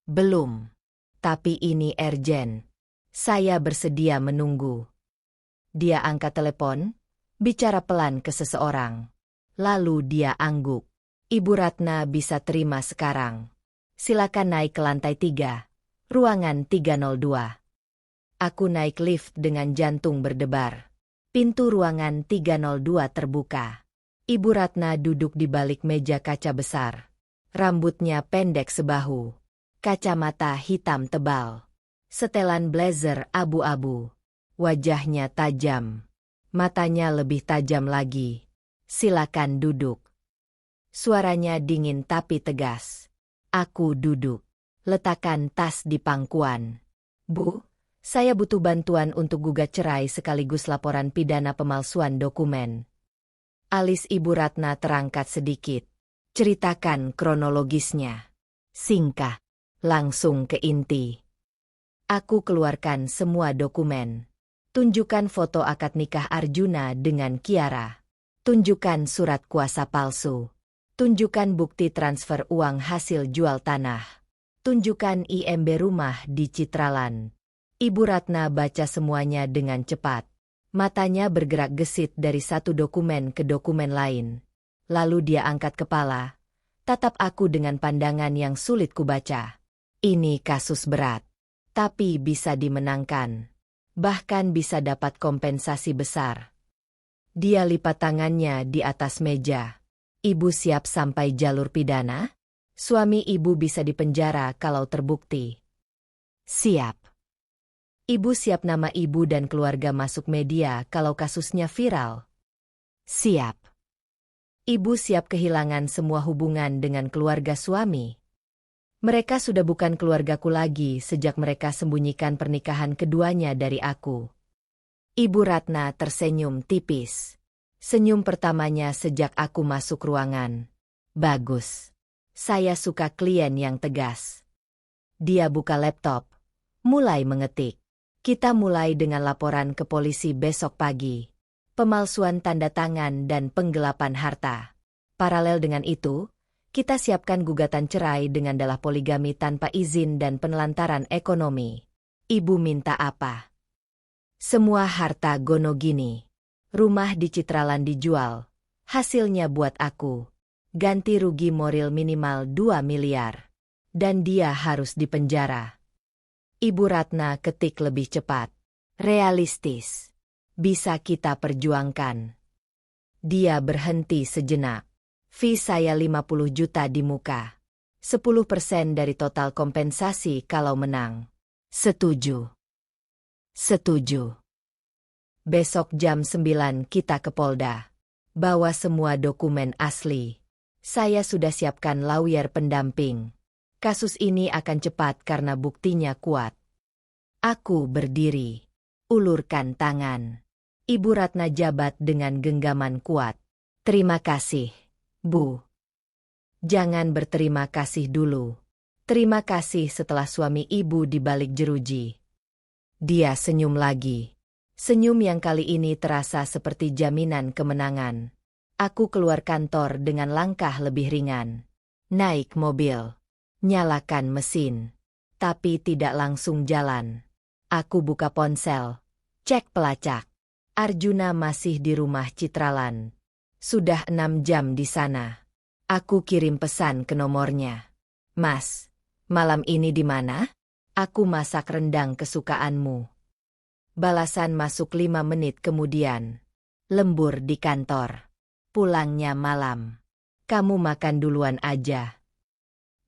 Speaker 1: Belum. Tapi ini urgent. Saya bersedia menunggu. Dia angkat telepon, bicara pelan ke seseorang. Lalu dia angguk. Ibu Ratna bisa terima sekarang. Silakan naik ke lantai 3. Ruangan 302. Aku naik lift dengan jantung berdebar. Pintu ruangan 302 terbuka. Ibu Ratna duduk di balik meja kaca besar. Rambutnya pendek sebahu. Kacamata hitam tebal. Setelan blazer abu-abu. Wajahnya tajam. Matanya lebih tajam lagi. Silakan duduk. Suaranya dingin tapi tegas. Aku duduk. Letakkan tas di pangkuan. Bu, saya butuh bantuan untuk gugat cerai sekaligus laporan pidana pemalsuan dokumen. Alis Ibu Ratna terangkat sedikit. Ceritakan kronologisnya. Singkat. Langsung ke inti. Aku keluarkan semua dokumen. Tunjukkan foto akad nikah Arjuna dengan Kiara. Tunjukkan surat kuasa palsu. Tunjukkan bukti transfer uang hasil jual tanah. Tunjukkan IMB rumah di Citraland. Ibu Ratna baca semuanya dengan cepat. Matanya bergerak gesit dari satu dokumen ke dokumen lain. Lalu dia angkat kepala. Tatap aku dengan pandangan yang sulit kubaca. Ini kasus berat. Tapi bisa dimenangkan. Bahkan bisa dapat kompensasi besar. Dia lipat tangannya di atas meja. Ibu siap sampai jalur pidana? Suami ibu bisa dipenjara kalau terbukti. Siap. Ibu siap nama ibu dan keluarga masuk media kalau kasusnya viral. Siap. Ibu siap kehilangan semua hubungan dengan keluarga suami. Mereka sudah bukan keluargaku lagi sejak mereka sembunyikan pernikahan keduanya dari aku. Ibu Ratna tersenyum tipis. Senyum pertamanya sejak aku masuk ruangan. Bagus. Saya suka klien yang tegas. Dia buka laptop. Mulai mengetik. Kita mulai dengan laporan ke polisi besok pagi. Pemalsuan tanda tangan dan penggelapan harta. Paralel dengan itu, kita siapkan gugatan cerai dengan dalah poligami tanpa izin dan penelantaran ekonomi. Ibu minta apa? Semua harta Gonogini. Rumah di Citraland dijual. Hasilnya buat aku. Ganti rugi moral minimal 2 miliar. Dan dia harus dipenjara. Ibu Ratna ketik lebih cepat. Realistis. Bisa kita perjuangkan. Dia berhenti sejenak. Fee saya 50 juta di muka. 10% dari total kompensasi kalau menang. Setuju. Setuju. Besok jam 9 kita ke Polda. Bawa semua dokumen asli. Saya sudah siapkan lawyer pendamping. Kasus ini akan cepat karena buktinya kuat. Aku berdiri. Ulurkan tangan. Ibu Ratna jabat dengan genggaman kuat. Terima kasih, Bu. Jangan berterima kasih dulu. Terima kasih setelah suami ibu di balik jeruji. Dia senyum lagi. Senyum yang kali ini terasa seperti jaminan kemenangan. Aku keluar kantor dengan langkah lebih ringan. Naik mobil. Nyalakan mesin. Tapi tidak langsung jalan. Aku buka ponsel. Cek pelacak. Arjuna masih di rumah Citraland. Sudah 6 jam di sana. Aku kirim pesan ke nomornya. Mas, malam ini di mana? Aku masak rendang kesukaanmu. Balasan masuk 5 menit kemudian. Lembur di kantor. Pulangnya malam. Kamu makan duluan aja.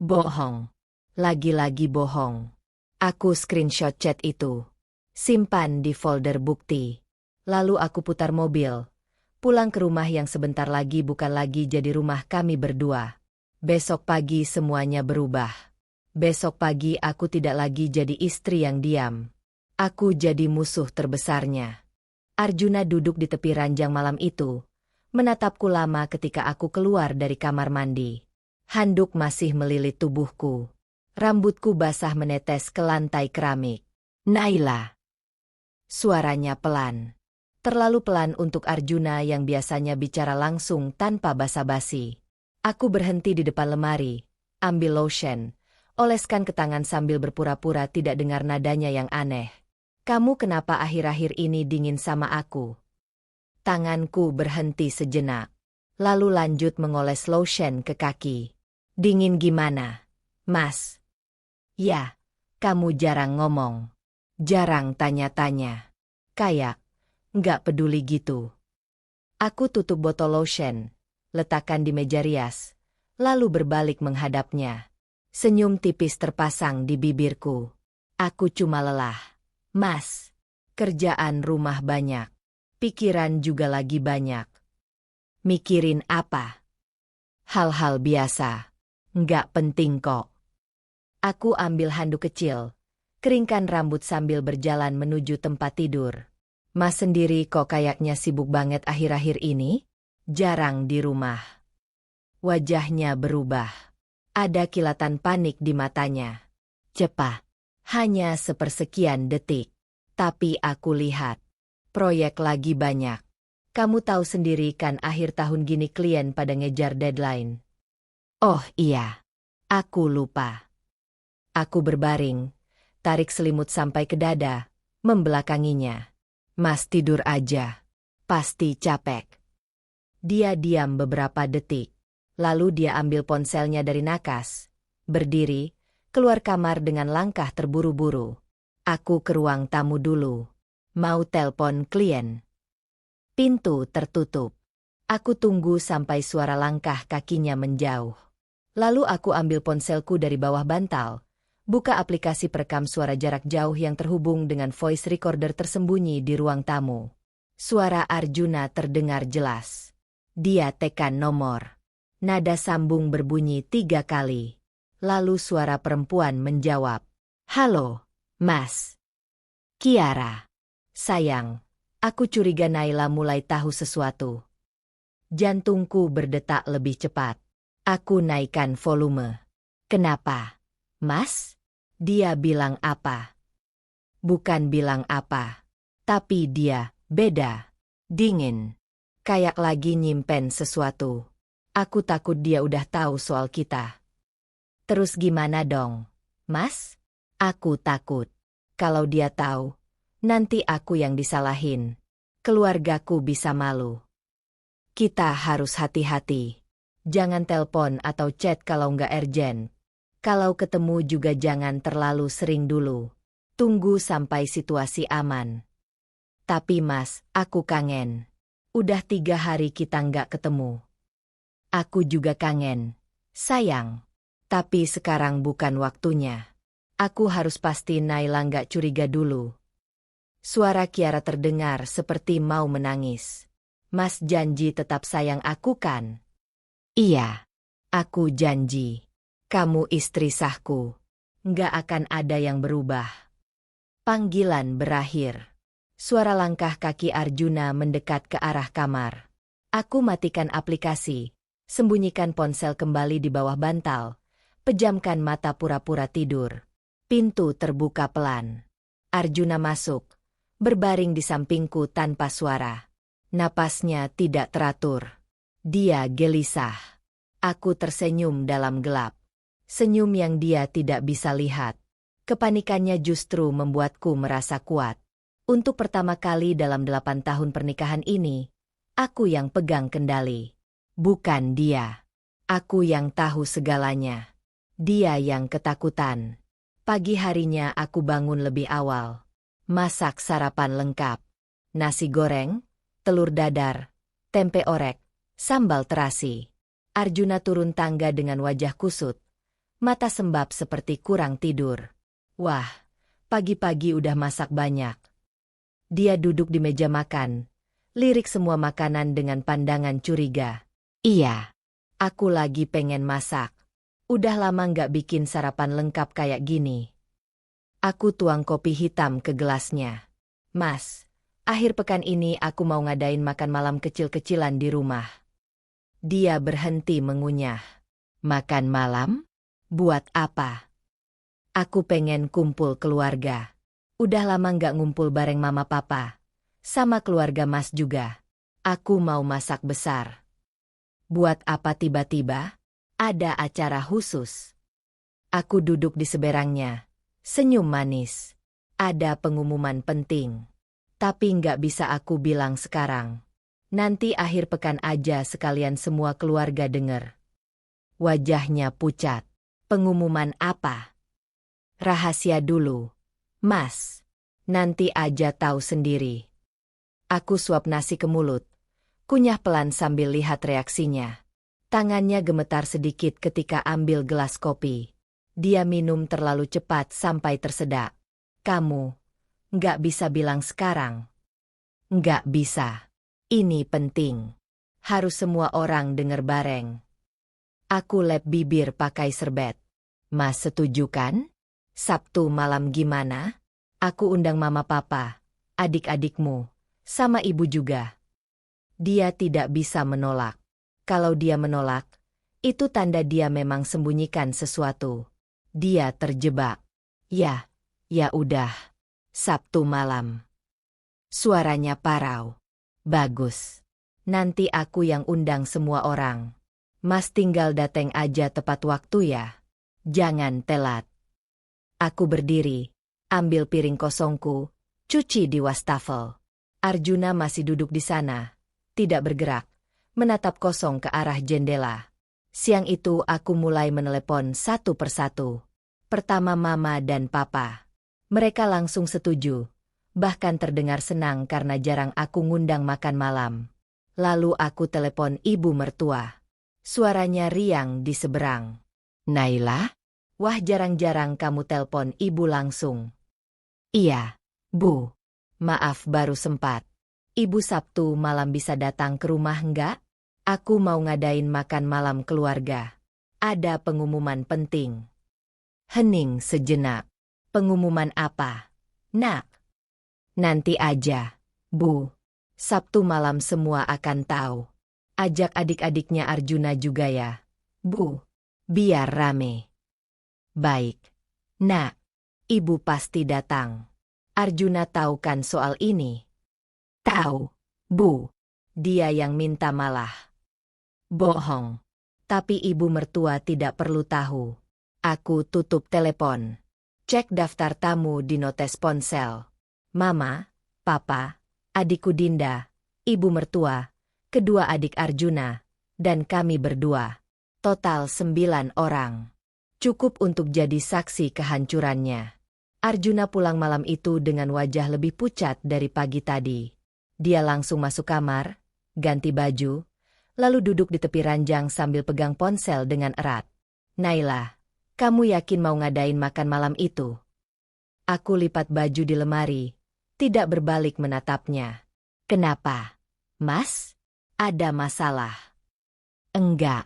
Speaker 1: Bohong. Lagi-lagi bohong. Aku screenshot chat itu. Simpan di folder bukti. Lalu aku putar mobil. Pulang ke rumah yang sebentar lagi bukan lagi jadi rumah kami berdua. Besok pagi semuanya berubah. Besok pagi aku tidak lagi jadi istri yang diam. Aku jadi musuh terbesarnya. Arjuna duduk di tepi ranjang malam itu. Menatapku lama ketika aku keluar dari kamar mandi. Handuk masih melilit tubuhku. Rambutku basah menetes ke lantai keramik. Naila. Suaranya pelan. Terlalu pelan untuk Arjuna yang biasanya bicara langsung tanpa basa-basi. Aku berhenti di depan lemari, ambil lotion, oleskan ke tangan sambil berpura-pura tidak dengar nadanya yang aneh. Kamu kenapa akhir-akhir ini dingin sama aku? Tanganku berhenti sejenak, lalu lanjut mengoles lotion ke kaki. Dingin gimana, Mas? Ya, kamu jarang ngomong, jarang tanya-tanya. Kayak nggak peduli gitu. Aku tutup botol lotion, letakkan di meja rias, lalu berbalik menghadapnya. Senyum tipis terpasang di bibirku. Aku cuma lelah. Mas, kerjaan rumah banyak. Pikiran juga lagi banyak. Mikirin apa? Hal-hal biasa. Nggak penting kok. Aku ambil handuk kecil, keringkan rambut sambil berjalan menuju tempat tidur. Mas sendiri kok kayaknya sibuk banget akhir-akhir ini? Jarang di rumah. Wajahnya berubah. Ada kilatan panik di matanya. Cepat. Hanya sepersekian detik. Tapi aku lihat. Proyek lagi banyak. Kamu tahu sendiri kan akhir tahun gini klien pada ngejar deadline. Oh iya. Aku lupa. Aku berbaring. Tarik selimut sampai ke dada. Membelakanginya. Mas tidur aja. Pasti capek. Dia diam beberapa detik. Lalu dia ambil ponselnya dari nakas. Berdiri, keluar kamar dengan langkah terburu-buru. Aku ke ruang tamu dulu. Mau telpon klien. Pintu tertutup. Aku tunggu sampai suara langkah kakinya menjauh. Lalu aku ambil ponselku dari bawah bantal. Buka aplikasi perekam suara jarak jauh yang terhubung dengan voice recorder tersembunyi di ruang tamu. Suara Arjuna terdengar jelas. Dia tekan nomor. Nada sambung berbunyi 3 kali. Lalu suara perempuan menjawab. Halo, Mas. Kiara. Sayang, aku curiga Naila mulai tahu sesuatu. Jantungku berdetak lebih cepat. Aku naikkan volume. Kenapa, Mas? Dia bilang apa? Bukan bilang apa. Tapi dia beda. Dingin. Kayak lagi nyimpen sesuatu. Aku takut dia udah tahu soal kita. Terus gimana dong, Mas? Aku takut. Kalau dia tahu, nanti aku yang disalahin. Keluargaku bisa malu. Kita harus hati-hati. Jangan telpon atau chat kalau nggak urgent. Kalau ketemu juga jangan terlalu sering dulu. Tunggu sampai situasi aman. Tapi Mas, aku kangen. Udah 3 hari kita nggak ketemu. Aku juga kangen. Sayang. Tapi sekarang bukan waktunya. Aku harus pasti Naila nggak curiga dulu. Suara Kiara terdengar seperti mau menangis. Mas janji tetap sayang aku kan? Iya. Aku janji. Kamu istri sahku. Nggak akan ada yang berubah. Panggilan berakhir. Suara langkah kaki Arjuna mendekat ke arah kamar. Aku matikan aplikasi, sembunyikan ponsel kembali di bawah bantal, pejamkan mata pura-pura tidur. Pintu terbuka pelan. Arjuna masuk, berbaring di sampingku tanpa suara. Napasnya tidak teratur. Dia gelisah. Aku tersenyum dalam gelap. Senyum yang dia tidak bisa lihat. Kepanikannya justru membuatku merasa kuat. Untuk pertama kali dalam 8 tahun pernikahan ini, aku yang pegang kendali. Bukan dia. Aku yang tahu segalanya. Dia yang ketakutan. Pagi harinya aku bangun lebih awal. Masak sarapan lengkap. Nasi goreng, telur dadar, tempe orek, sambal terasi. Arjuna turun tangga dengan wajah kusut. Mata sembab seperti kurang tidur. Wah, pagi-pagi udah masak banyak. Dia duduk di meja makan, lirik semua makanan dengan pandangan curiga. Iya, aku lagi pengen masak. Udah lama nggak bikin sarapan lengkap kayak gini. Aku tuang kopi hitam ke gelasnya. Mas, akhir pekan ini aku mau ngadain makan malam kecil-kecilan di rumah. Dia berhenti mengunyah. Makan malam? Buat apa? Aku pengen kumpul keluarga. Udah lama nggak ngumpul bareng mama papa. Sama keluarga mas juga. Aku mau masak besar. Buat apa tiba-tiba? Ada acara khusus. Aku duduk di seberangnya. Senyum manis. Ada pengumuman penting. Tapi nggak bisa aku bilang sekarang. Nanti akhir pekan aja sekalian semua keluarga denger. Wajahnya pucat. Pengumuman apa? Rahasia dulu. Mas, nanti aja tahu sendiri. Aku suap nasi ke mulut. Kunyah pelan sambil lihat reaksinya. Tangannya gemetar sedikit ketika ambil gelas kopi. Dia minum terlalu cepat sampai tersedak. Kamu nggak bisa bilang sekarang. Nggak bisa. Ini penting. Harus semua orang dengar bareng. Aku lep bibir pakai serbet. Mas setuju kan? Sabtu malam gimana? Aku undang mama papa, adik-adikmu, sama ibu juga. Dia tidak bisa menolak. Kalau dia menolak, itu tanda dia memang sembunyikan sesuatu. Dia terjebak. Ya udah. Sabtu malam. Suaranya parau. Bagus. Nanti aku yang undang semua orang. Mas tinggal dateng aja tepat waktu ya. Jangan telat. Aku berdiri, ambil piring kosongku, cuci di wastafel. Arjuna masih duduk di sana, tidak bergerak, menatap kosong ke arah jendela. Siang itu aku mulai menelepon satu persatu. Pertama mama dan papa. Mereka langsung setuju, bahkan terdengar senang karena jarang aku ngundang makan malam. Lalu aku telepon ibu mertua. Suaranya riang di seberang. Naila? Wah, jarang-jarang kamu telpon ibu langsung. Iya, Bu. Maaf baru sempat. Ibu Sabtu malam bisa datang ke rumah enggak? Aku mau ngadain makan malam keluarga. Ada pengumuman penting. Hening sejenak. Pengumuman apa? Nak? Nanti aja, Bu. Sabtu malam semua akan tahu. Ajak adik-adiknya Arjuna juga ya, Bu. Biar rame. Baik. Nak, ibu pasti datang. Arjuna tahu kan soal ini? Tahu, Bu. Dia yang minta malah. Bohong. Tapi ibu mertua tidak perlu tahu. Aku tutup telepon. Cek daftar tamu di notes ponsel. Mama, Papa, adikku Dinda, ibu mertua, kedua adik Arjuna, dan kami berdua. Total 9 orang. Cukup untuk jadi saksi kehancurannya. Arjuna pulang malam itu dengan wajah lebih pucat dari pagi tadi. Dia langsung masuk kamar, ganti baju, lalu duduk di tepi ranjang sambil pegang ponsel dengan erat. Naila, kamu yakin mau ngadain makan malam itu? Aku lipat baju di lemari, tidak berbalik menatapnya. Kenapa? Mas? Ada masalah? Enggak.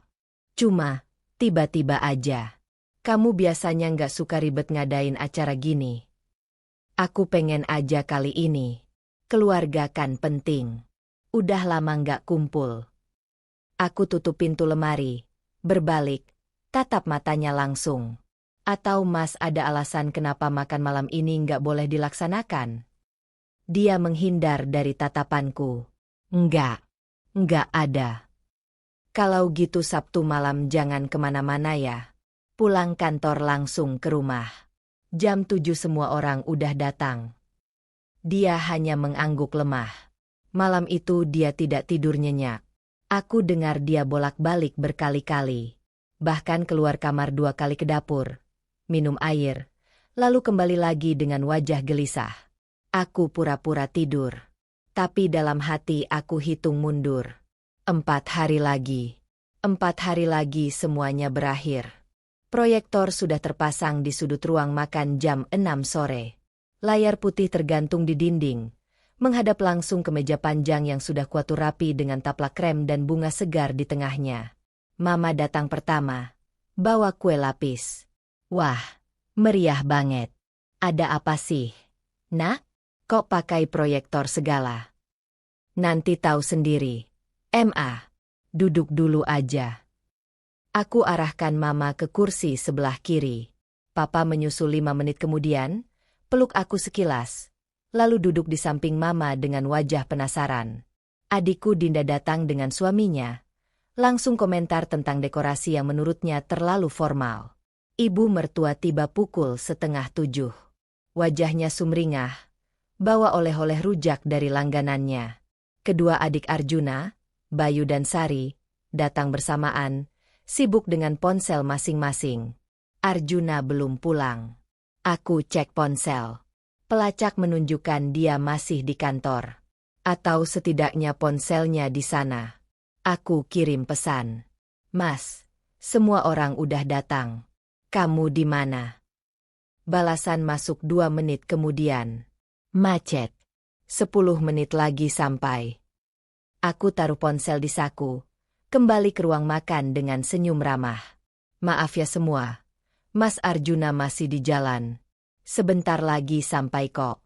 Speaker 1: Cuma, tiba-tiba aja. Kamu biasanya nggak suka ribet ngadain acara gini. Aku pengen aja kali ini. Keluarga kan penting. Udah lama nggak kumpul. Aku tutup pintu lemari, berbalik, tatap matanya langsung. Atau Mas ada alasan kenapa makan malam ini nggak boleh dilaksanakan? Dia menghindar dari tatapanku. Nggak ada. Kalau gitu Sabtu malam jangan kemana-mana ya. Pulang kantor langsung ke rumah. Jam 7 semua orang udah datang. Dia hanya mengangguk lemah. Malam itu dia tidak tidur nyenyak. Aku dengar dia bolak-balik berkali-kali. Bahkan keluar kamar 2 kali ke dapur. Minum air. Lalu kembali lagi dengan wajah gelisah. Aku pura-pura tidur. Tapi dalam hati aku hitung mundur. 4 hari lagi. 4 hari lagi semuanya berakhir. Proyektor sudah terpasang di sudut ruang makan jam 6 sore. Layar putih tergantung di dinding. Menghadap langsung ke meja panjang yang sudah kuatur rapi dengan taplak krem dan bunga segar di tengahnya. Mama datang pertama. Bawa kue lapis. Wah, meriah banget. Ada apa sih? Nak, kok pakai proyektor segala? Nanti tahu sendiri. Duduk dulu aja. Aku arahkan Mama ke kursi sebelah kiri. Papa menyusul 5 menit kemudian, peluk aku sekilas. Lalu duduk di samping Mama dengan wajah penasaran. Adikku Dinda datang dengan suaminya. Langsung komentar tentang dekorasi yang menurutnya terlalu formal. Ibu mertua tiba pukul 6:30. Wajahnya sumringah. Bawa oleh-oleh rujak dari langganannya. Kedua adik Arjuna, Bayu dan Sari, datang bersamaan, sibuk dengan ponsel masing-masing. Arjuna belum pulang. Aku cek ponsel. Pelacak menunjukkan dia masih di kantor. Atau setidaknya ponselnya di sana. Aku kirim pesan. Mas, semua orang udah datang. Kamu di mana? Balasan masuk 2 menit kemudian. Macet. 10 menit lagi sampai. Aku taruh ponsel di saku. Kembali ke ruang makan dengan senyum ramah. Maaf ya semua. Mas Arjuna masih di jalan. Sebentar lagi sampai kok.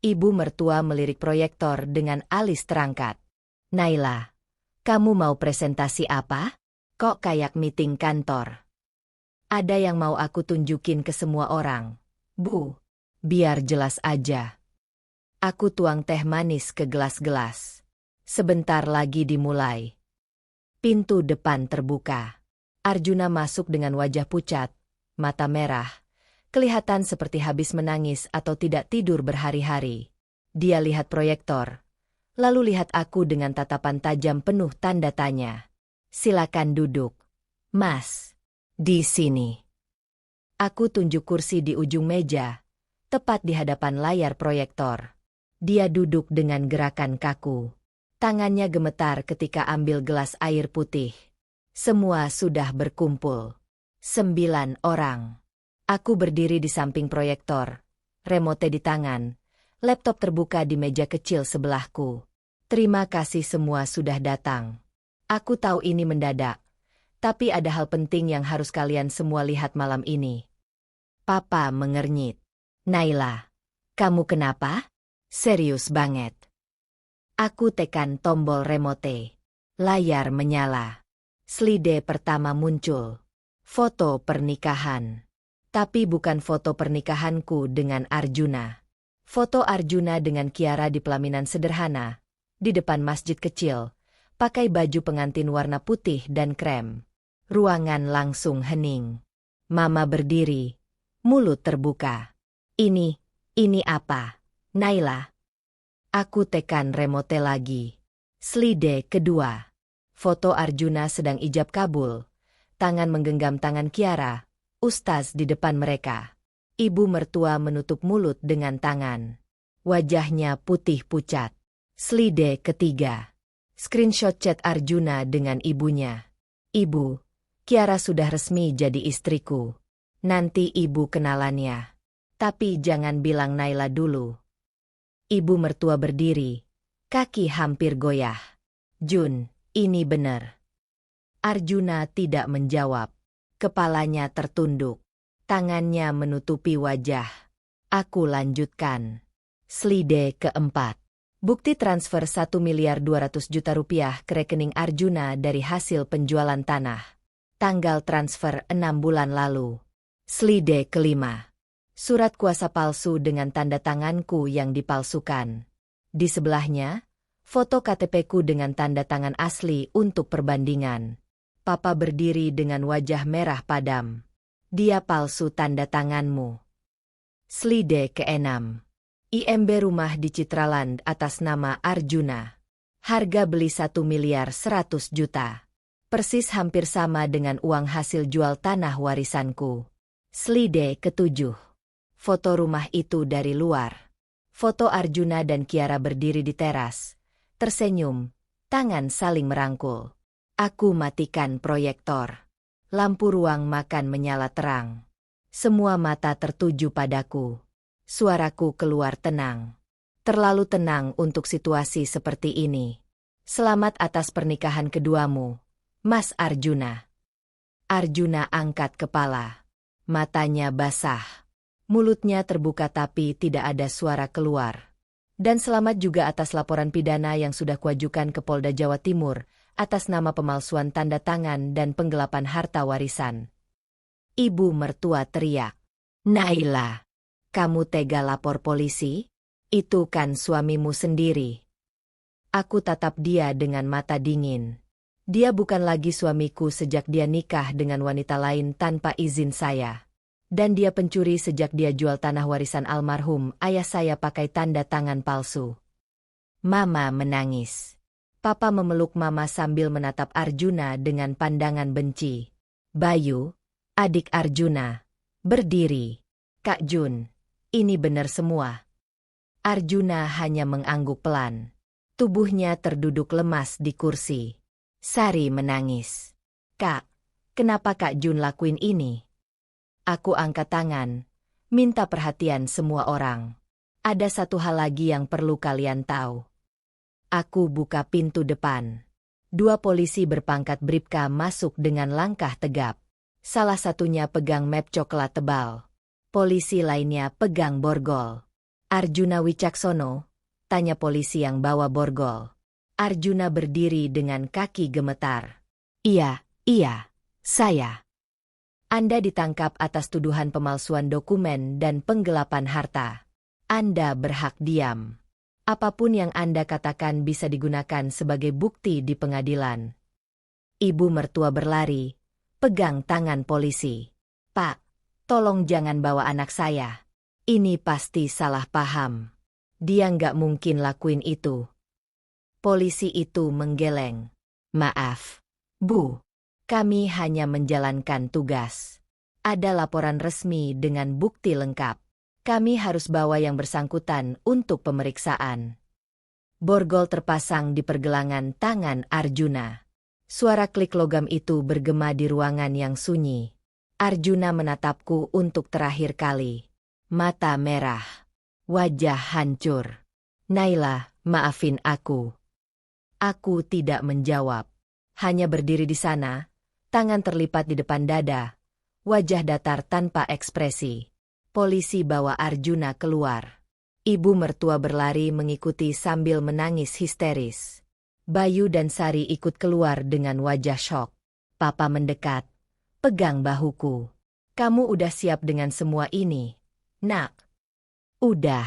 Speaker 1: Ibu mertua melirik proyektor dengan alis terangkat. Naila, kamu mau presentasi apa? Kok kayak meeting kantor? Ada yang mau aku tunjukin ke semua orang. Bu, biar jelas aja. Aku tuang teh manis ke gelas-gelas. Sebentar lagi dimulai. Pintu depan terbuka. Arjuna masuk dengan wajah pucat, mata merah. Kelihatan seperti habis menangis atau tidak tidur berhari-hari. Dia lihat proyektor. Lalu lihat aku dengan tatapan tajam penuh tanda tanya. Silakan duduk. Mas, di sini. Aku tunjuk kursi di ujung meja, tepat di hadapan layar proyektor. Dia duduk dengan gerakan kaku. Tangannya gemetar ketika ambil gelas air putih. Semua sudah berkumpul. 9 orang. Aku berdiri di samping proyektor, remote di tangan, laptop terbuka di meja kecil sebelahku. Terima kasih semua sudah datang. Aku tahu ini mendadak, tapi ada hal penting yang harus kalian semua lihat malam ini. Papa mengernyit. Naila, kamu kenapa? Serius banget. Aku tekan tombol remote. Layar menyala. Slide pertama muncul. Foto pernikahan. Tapi bukan foto pernikahanku dengan Arjuna. Foto Arjuna dengan Kiara di pelaminan sederhana, di depan masjid kecil, pakai baju pengantin warna putih dan krem. Ruangan langsung hening. Mama berdiri, mulut terbuka. Ini apa? Naila. Aku tekan remote lagi. Slide kedua. Foto Arjuna sedang ijab kabul. Tangan menggenggam tangan Kiara. Ustaz di depan mereka. Ibu mertua menutup mulut dengan tangan. Wajahnya putih pucat. Slide ketiga. Screenshot chat Arjuna dengan ibunya. Ibu, Kiara sudah resmi jadi istriku. Nanti ibu kenalannya. Tapi jangan bilang Naila dulu. Ibu mertua berdiri. Kaki hampir goyah. Jun, ini benar. Arjuna tidak menjawab. Kepalanya tertunduk. Tangannya menutupi wajah. Aku lanjutkan. Slide keempat. Bukti transfer 1.200.000.000 rupiah ke rekening Arjuna dari hasil penjualan tanah. Tanggal transfer 6 bulan lalu. Slide kelima. Surat kuasa palsu dengan tanda tanganku yang dipalsukan. Di sebelahnya, foto KTP-ku dengan tanda tangan asli untuk perbandingan. Papa berdiri dengan wajah merah padam. Dia palsu tanda tanganmu. Slide ke-6. IMB rumah di Citraland atas nama Arjuna. Harga beli 1.100.000.000. Persis hampir sama dengan uang hasil jual tanah warisanku. Slide ke-7. Foto rumah itu dari luar. Foto Arjuna dan Kiara berdiri di teras. Tersenyum, tangan saling merangkul. Aku matikan proyektor. Lampu ruang makan menyala terang. Semua mata tertuju padaku. Suaraku keluar tenang. Terlalu tenang untuk situasi seperti ini. Selamat atas pernikahan keduamu, Mas Arjuna. Arjuna angkat kepala. Matanya basah. Mulutnya terbuka tapi tidak ada suara keluar. Dan selamat juga atas laporan pidana yang sudah kuajukan ke Polda Jawa Timur atas nama pemalsuan tanda tangan dan penggelapan harta warisan. Ibu mertua teriak. Naila, kamu tega lapor polisi? Itu kan suamimu sendiri. Aku tatap dia dengan mata dingin. Dia bukan lagi suamiku sejak dia nikah dengan wanita lain tanpa izin saya. Dan dia pencuri sejak dia jual tanah warisan almarhum ayah saya pakai tanda tangan palsu. Mama menangis. Papa memeluk Mama sambil menatap Arjuna dengan pandangan benci. Bayu, adik Arjuna, berdiri. Kak Jun, ini benar semua. Arjuna hanya mengangguk pelan. Tubuhnya terduduk lemas di kursi. Sari menangis. Kak, kenapa Kak Jun lakuin ini? Aku angkat tangan, minta perhatian semua orang. Ada satu hal lagi yang perlu kalian tahu. Aku buka pintu depan. 2 polisi berpangkat bribka masuk dengan langkah tegap. Salah satunya pegang map coklat tebal. Polisi lainnya pegang borgol. Arjuna Wicaksono, tanya polisi yang bawa borgol. Arjuna berdiri dengan kaki gemetar. Iya, saya. Anda ditangkap atas tuduhan pemalsuan dokumen dan penggelapan harta. Anda berhak diam. Apapun yang Anda katakan bisa digunakan sebagai bukti di pengadilan. Ibu mertua berlari, pegang tangan polisi. Pak, tolong jangan bawa anak saya. Ini pasti salah paham. Dia nggak mungkin lakuin itu. Polisi itu menggeleng. Maaf, Bu. Kami hanya menjalankan tugas. Ada laporan resmi dengan bukti lengkap. Kami harus bawa yang bersangkutan untuk pemeriksaan. Borgol terpasang di pergelangan tangan Arjuna. Suara klik logam itu bergema di ruangan yang sunyi. Arjuna menatapku untuk terakhir kali. Mata merah. Wajah hancur. Naila, maafin aku. Aku tidak menjawab. Hanya berdiri di sana, tangan terlipat di depan dada. Wajah datar tanpa ekspresi. Polisi bawa Arjuna keluar. Ibu mertua berlari mengikuti sambil menangis histeris. Bayu dan Sari ikut keluar dengan wajah syok. Papa mendekat, pegang bahuku. Kamu udah siap dengan semua ini, Nak? Udah,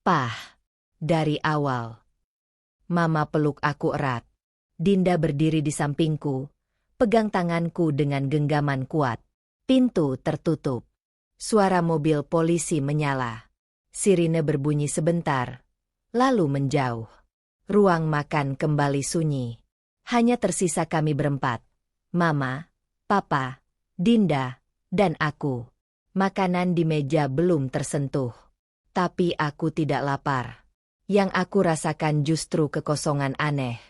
Speaker 1: Pah. Dari awal. Mama peluk aku erat. Dinda berdiri di sampingku, pegang tanganku dengan genggaman kuat. Pintu tertutup. Suara mobil polisi menyala. Sirine berbunyi sebentar, lalu menjauh. Ruang makan kembali sunyi. Hanya tersisa kami berempat. Mama, Papa, Dinda, dan aku. Makanan di meja belum tersentuh. Tapi aku tidak lapar. Yang aku rasakan justru kekosongan aneh.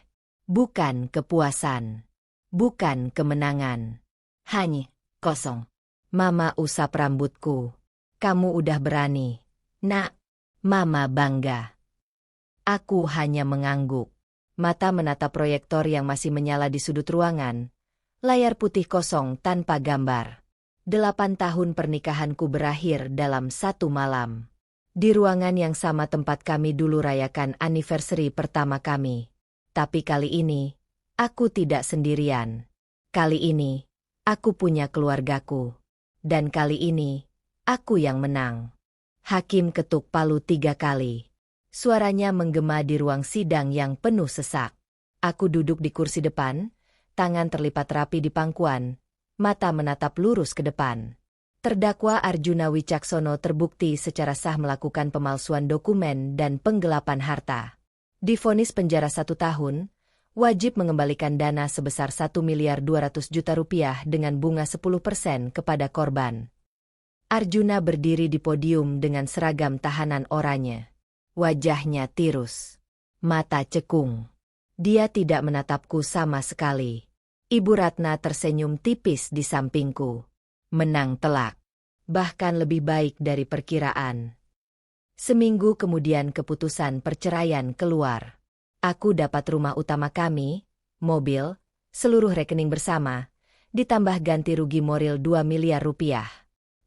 Speaker 1: Bukan kepuasan. Bukan kemenangan. Hanya kosong. Mama usap rambutku. Kamu udah berani, Nak. Mama bangga. Aku hanya mengangguk. Mata menatap proyektor yang masih menyala di sudut ruangan. Layar putih kosong tanpa gambar. 8 tahun pernikahanku berakhir dalam 1 malam. Di ruangan yang sama tempat kami dulu rayakan anniversary pertama kami. Tapi kali ini, aku tidak sendirian. Kali ini, aku punya keluargaku. Dan kali ini, aku yang menang. Hakim ketuk palu 3 kali. Suaranya menggema di ruang sidang yang penuh sesak. Aku duduk di kursi depan, tangan terlipat rapi di pangkuan, mata menatap lurus ke depan. Terdakwa Arjuna Wicaksono terbukti secara sah melakukan pemalsuan dokumen dan penggelapan harta. Divonis penjara 1 tahun, wajib mengembalikan dana sebesar 1.200.000.000 rupiah dengan bunga 10% kepada korban. Arjuna berdiri di podium dengan seragam tahanan oranye. Wajahnya tirus. Mata cekung. Dia tidak menatapku sama sekali. Ibu Ratna tersenyum tipis di sampingku. Menang telak. Bahkan lebih baik dari perkiraan. Seminggu kemudian keputusan perceraian keluar. Aku dapat rumah utama kami, mobil, seluruh rekening bersama, ditambah ganti rugi moral 2 miliar rupiah.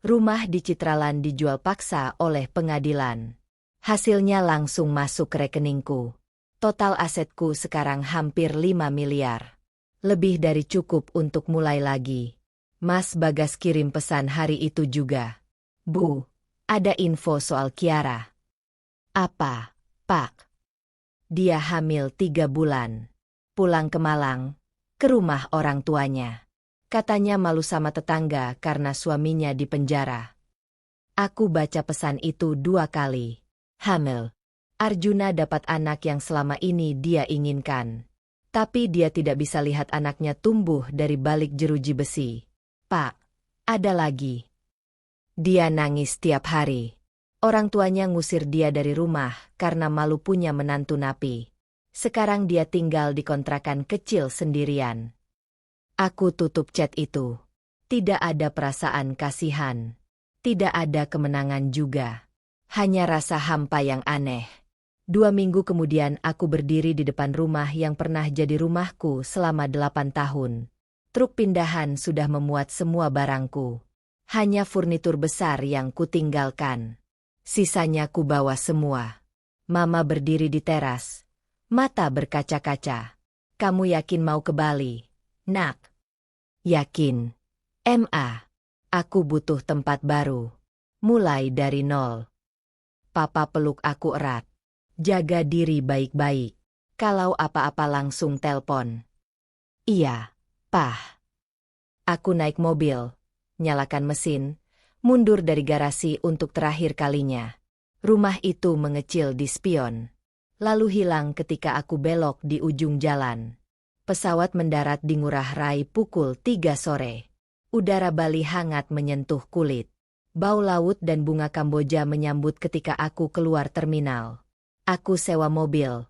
Speaker 1: Rumah di Citraland dijual paksa oleh pengadilan. Hasilnya langsung masuk ke rekeningku. Total asetku sekarang hampir 5 miliar. Lebih dari cukup untuk mulai lagi. Mas Bagas kirim pesan hari itu juga. Bu, ada info soal Kiara. Apa, Pak? Dia hamil 3 bulan. Pulang ke Malang, ke rumah orang tuanya. Katanya malu sama tetangga karena suaminya di penjara. Aku baca pesan itu 2 kali. Hamil. Arjuna dapat anak yang selama ini dia inginkan. Tapi dia tidak bisa lihat anaknya tumbuh dari balik jeruji besi. Pak, ada lagi. Dia nangis tiap hari. Orang tuanya ngusir dia dari rumah karena malu punya menantu napi. Sekarang dia tinggal di kontrakan kecil sendirian. Aku tutup chat itu. Tidak ada perasaan kasihan. Tidak ada kemenangan juga. Hanya rasa hampa yang aneh. 2 minggu kemudian aku berdiri di depan rumah yang pernah jadi rumahku selama 8 tahun. Truk pindahan sudah memuat semua barangku. Hanya furnitur besar yang kutinggalkan. Sisanya kubawa semua. Mama berdiri di teras. Mata berkaca-kaca. Kamu yakin mau ke Bali, Nak? Yakin. Aku butuh tempat baru. Mulai dari nol. Papa peluk aku erat. Jaga diri baik-baik. Kalau apa-apa langsung telpon. Iya, Pah. Aku naik mobil, nyalakan mesin, mundur dari garasi untuk terakhir kalinya. Rumah itu mengecil di spion. Lalu hilang ketika aku belok di ujung jalan. Pesawat mendarat di Ngurah Rai pukul 3 sore. Udara Bali hangat menyentuh kulit. Bau laut dan bunga Kamboja menyambut ketika aku keluar terminal. Aku sewa mobil.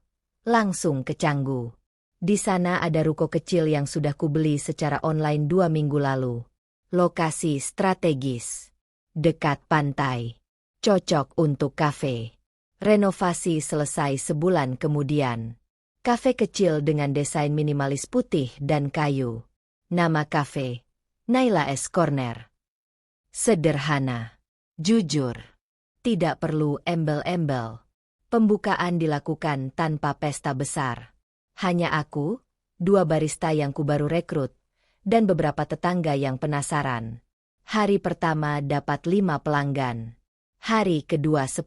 Speaker 1: Langsung ke Canggu. Di sana ada ruko kecil yang sudah kubeli secara online 2 minggu lalu. Lokasi strategis. Dekat pantai. Cocok untuk kafe. Renovasi selesai sebulan kemudian. Kafe kecil dengan desain minimalis putih dan kayu. Nama kafe, Naila S. Corner. Sederhana. Jujur. Tidak perlu embel-embel. Pembukaan dilakukan tanpa pesta besar. Hanya aku, 2 barista yang baru rekrut, dan beberapa tetangga yang penasaran. Hari pertama dapat 5 pelanggan. Hari kedua 10.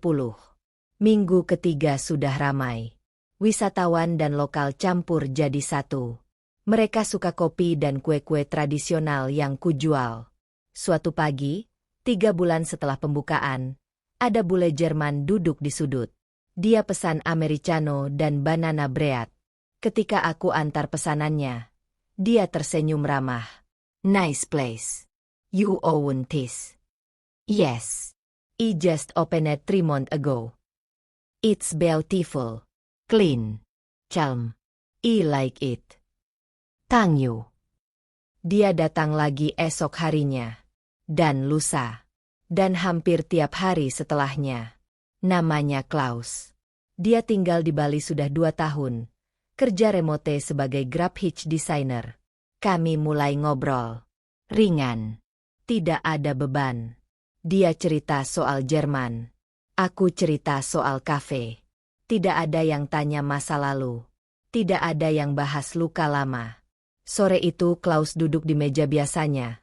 Speaker 1: Minggu ketiga sudah ramai. Wisatawan dan lokal campur jadi satu. Mereka suka kopi dan kue-kue tradisional yang kujual. Suatu pagi, 3 bulan setelah pembukaan, ada bule Jerman duduk di sudut. Dia pesan americano dan banana bread. Ketika aku antar pesanannya, dia tersenyum ramah. Nice place. You own this? Yes. I just opened it 3 months ago. It's beautiful. Clean. Calm. I like it. Thank you. Dia datang lagi esok harinya. Dan lusa. Dan hampir tiap hari setelahnya. Namanya Klaus. Dia tinggal di Bali sudah 2 tahun. Kerja remote sebagai Grab Hitch designer. Kami mulai ngobrol. Ringan. Tidak ada beban. Dia cerita soal Jerman. Aku cerita soal kafe. Tidak ada yang tanya masa lalu. Tidak ada yang bahas luka lama. Sore itu Klaus duduk di meja biasanya.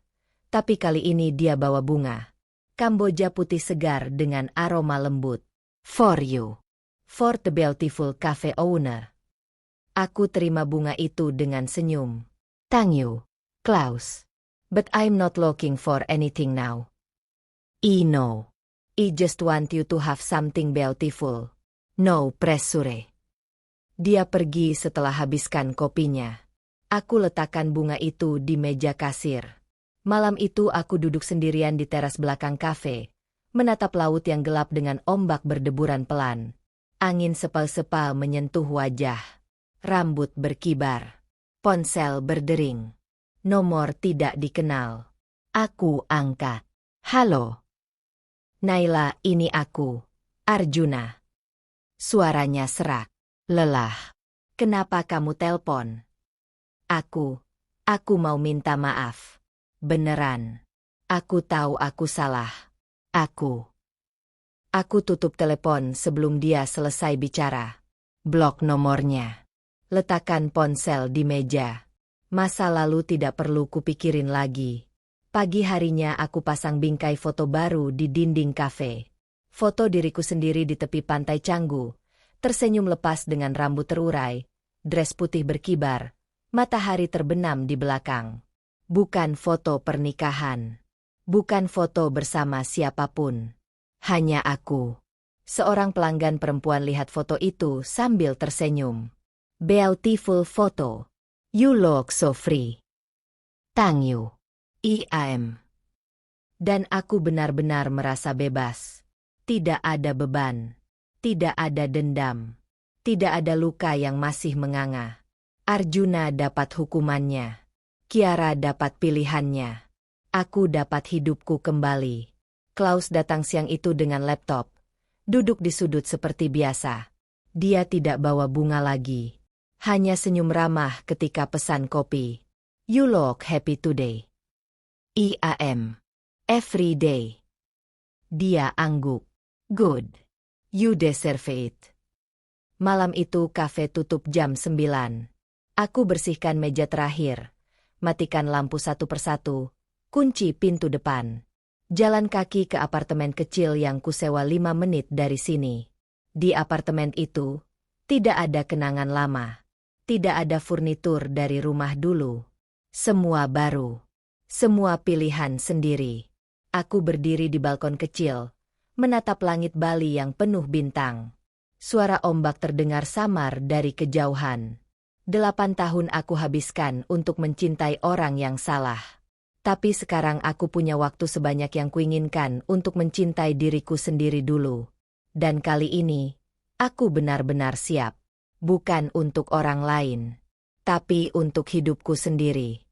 Speaker 1: Tapi kali ini dia bawa bunga. Kamboja putih segar dengan aroma lembut. For you. For the beautiful cafe owner. Aku terima bunga itu dengan senyum. Thank you, Klaus. But I'm not looking for anything now. No. I just want you to have something beautiful. No pressure. Dia pergi setelah habiskan kopinya. Aku letakkan bunga itu di meja kasir. Malam itu aku duduk sendirian di teras belakang kafe, menatap laut yang gelap dengan ombak berdeburan pelan. Angin sepal-sepal menyentuh wajah. Rambut berkibar. Ponsel berdering. Nomor tidak dikenal. Aku angkat. Halo. Naila, ini aku. Arjuna. Suaranya serak. Lelah. Kenapa kamu telpon? Aku mau minta maaf. Beneran. Aku tahu aku salah. Aku tutup telepon sebelum dia selesai bicara. Blok nomornya. Letakkan ponsel di meja. Masa lalu tidak perlu kupikirin lagi. Pagi harinya aku pasang bingkai foto baru di dinding kafe. Foto diriku sendiri di tepi pantai Canggu, tersenyum lepas dengan rambut terurai, dress putih berkibar, matahari terbenam di belakang. Bukan foto pernikahan. Bukan foto bersama siapapun. Hanya aku. Seorang pelanggan perempuan lihat foto itu sambil tersenyum. Beautiful photo. You look so free. Thank you. I am. Dan aku benar-benar merasa bebas. Tidak ada beban. Tidak ada dendam. Tidak ada luka yang masih menganga. Arjuna dapat hukumannya. Kiara dapat pilihannya. Aku dapat hidupku kembali. Klaus datang siang itu dengan laptop. Duduk di sudut seperti biasa. Dia tidak bawa bunga lagi. Hanya senyum ramah ketika pesan kopi. You look happy today. I am. Every day. Dia angguk. Good. You deserve it. Malam itu kafe tutup jam 9. Aku bersihkan meja terakhir. Matikan lampu satu persatu. Kunci pintu depan. Jalan kaki ke apartemen kecil yang kusewa 5 menit dari sini. Di apartemen itu, tidak ada kenangan lama. Tidak ada furnitur dari rumah dulu. Semua baru. Semua pilihan sendiri. Aku berdiri di balkon kecil, menatap langit Bali yang penuh bintang. Suara ombak terdengar samar dari kejauhan. 8 tahun aku habiskan untuk mencintai orang yang salah. Tapi sekarang aku punya waktu sebanyak yang kuinginkan untuk mencintai diriku sendiri dulu. Dan kali ini, aku benar-benar siap. Bukan untuk orang lain, tapi untuk hidupku sendiri.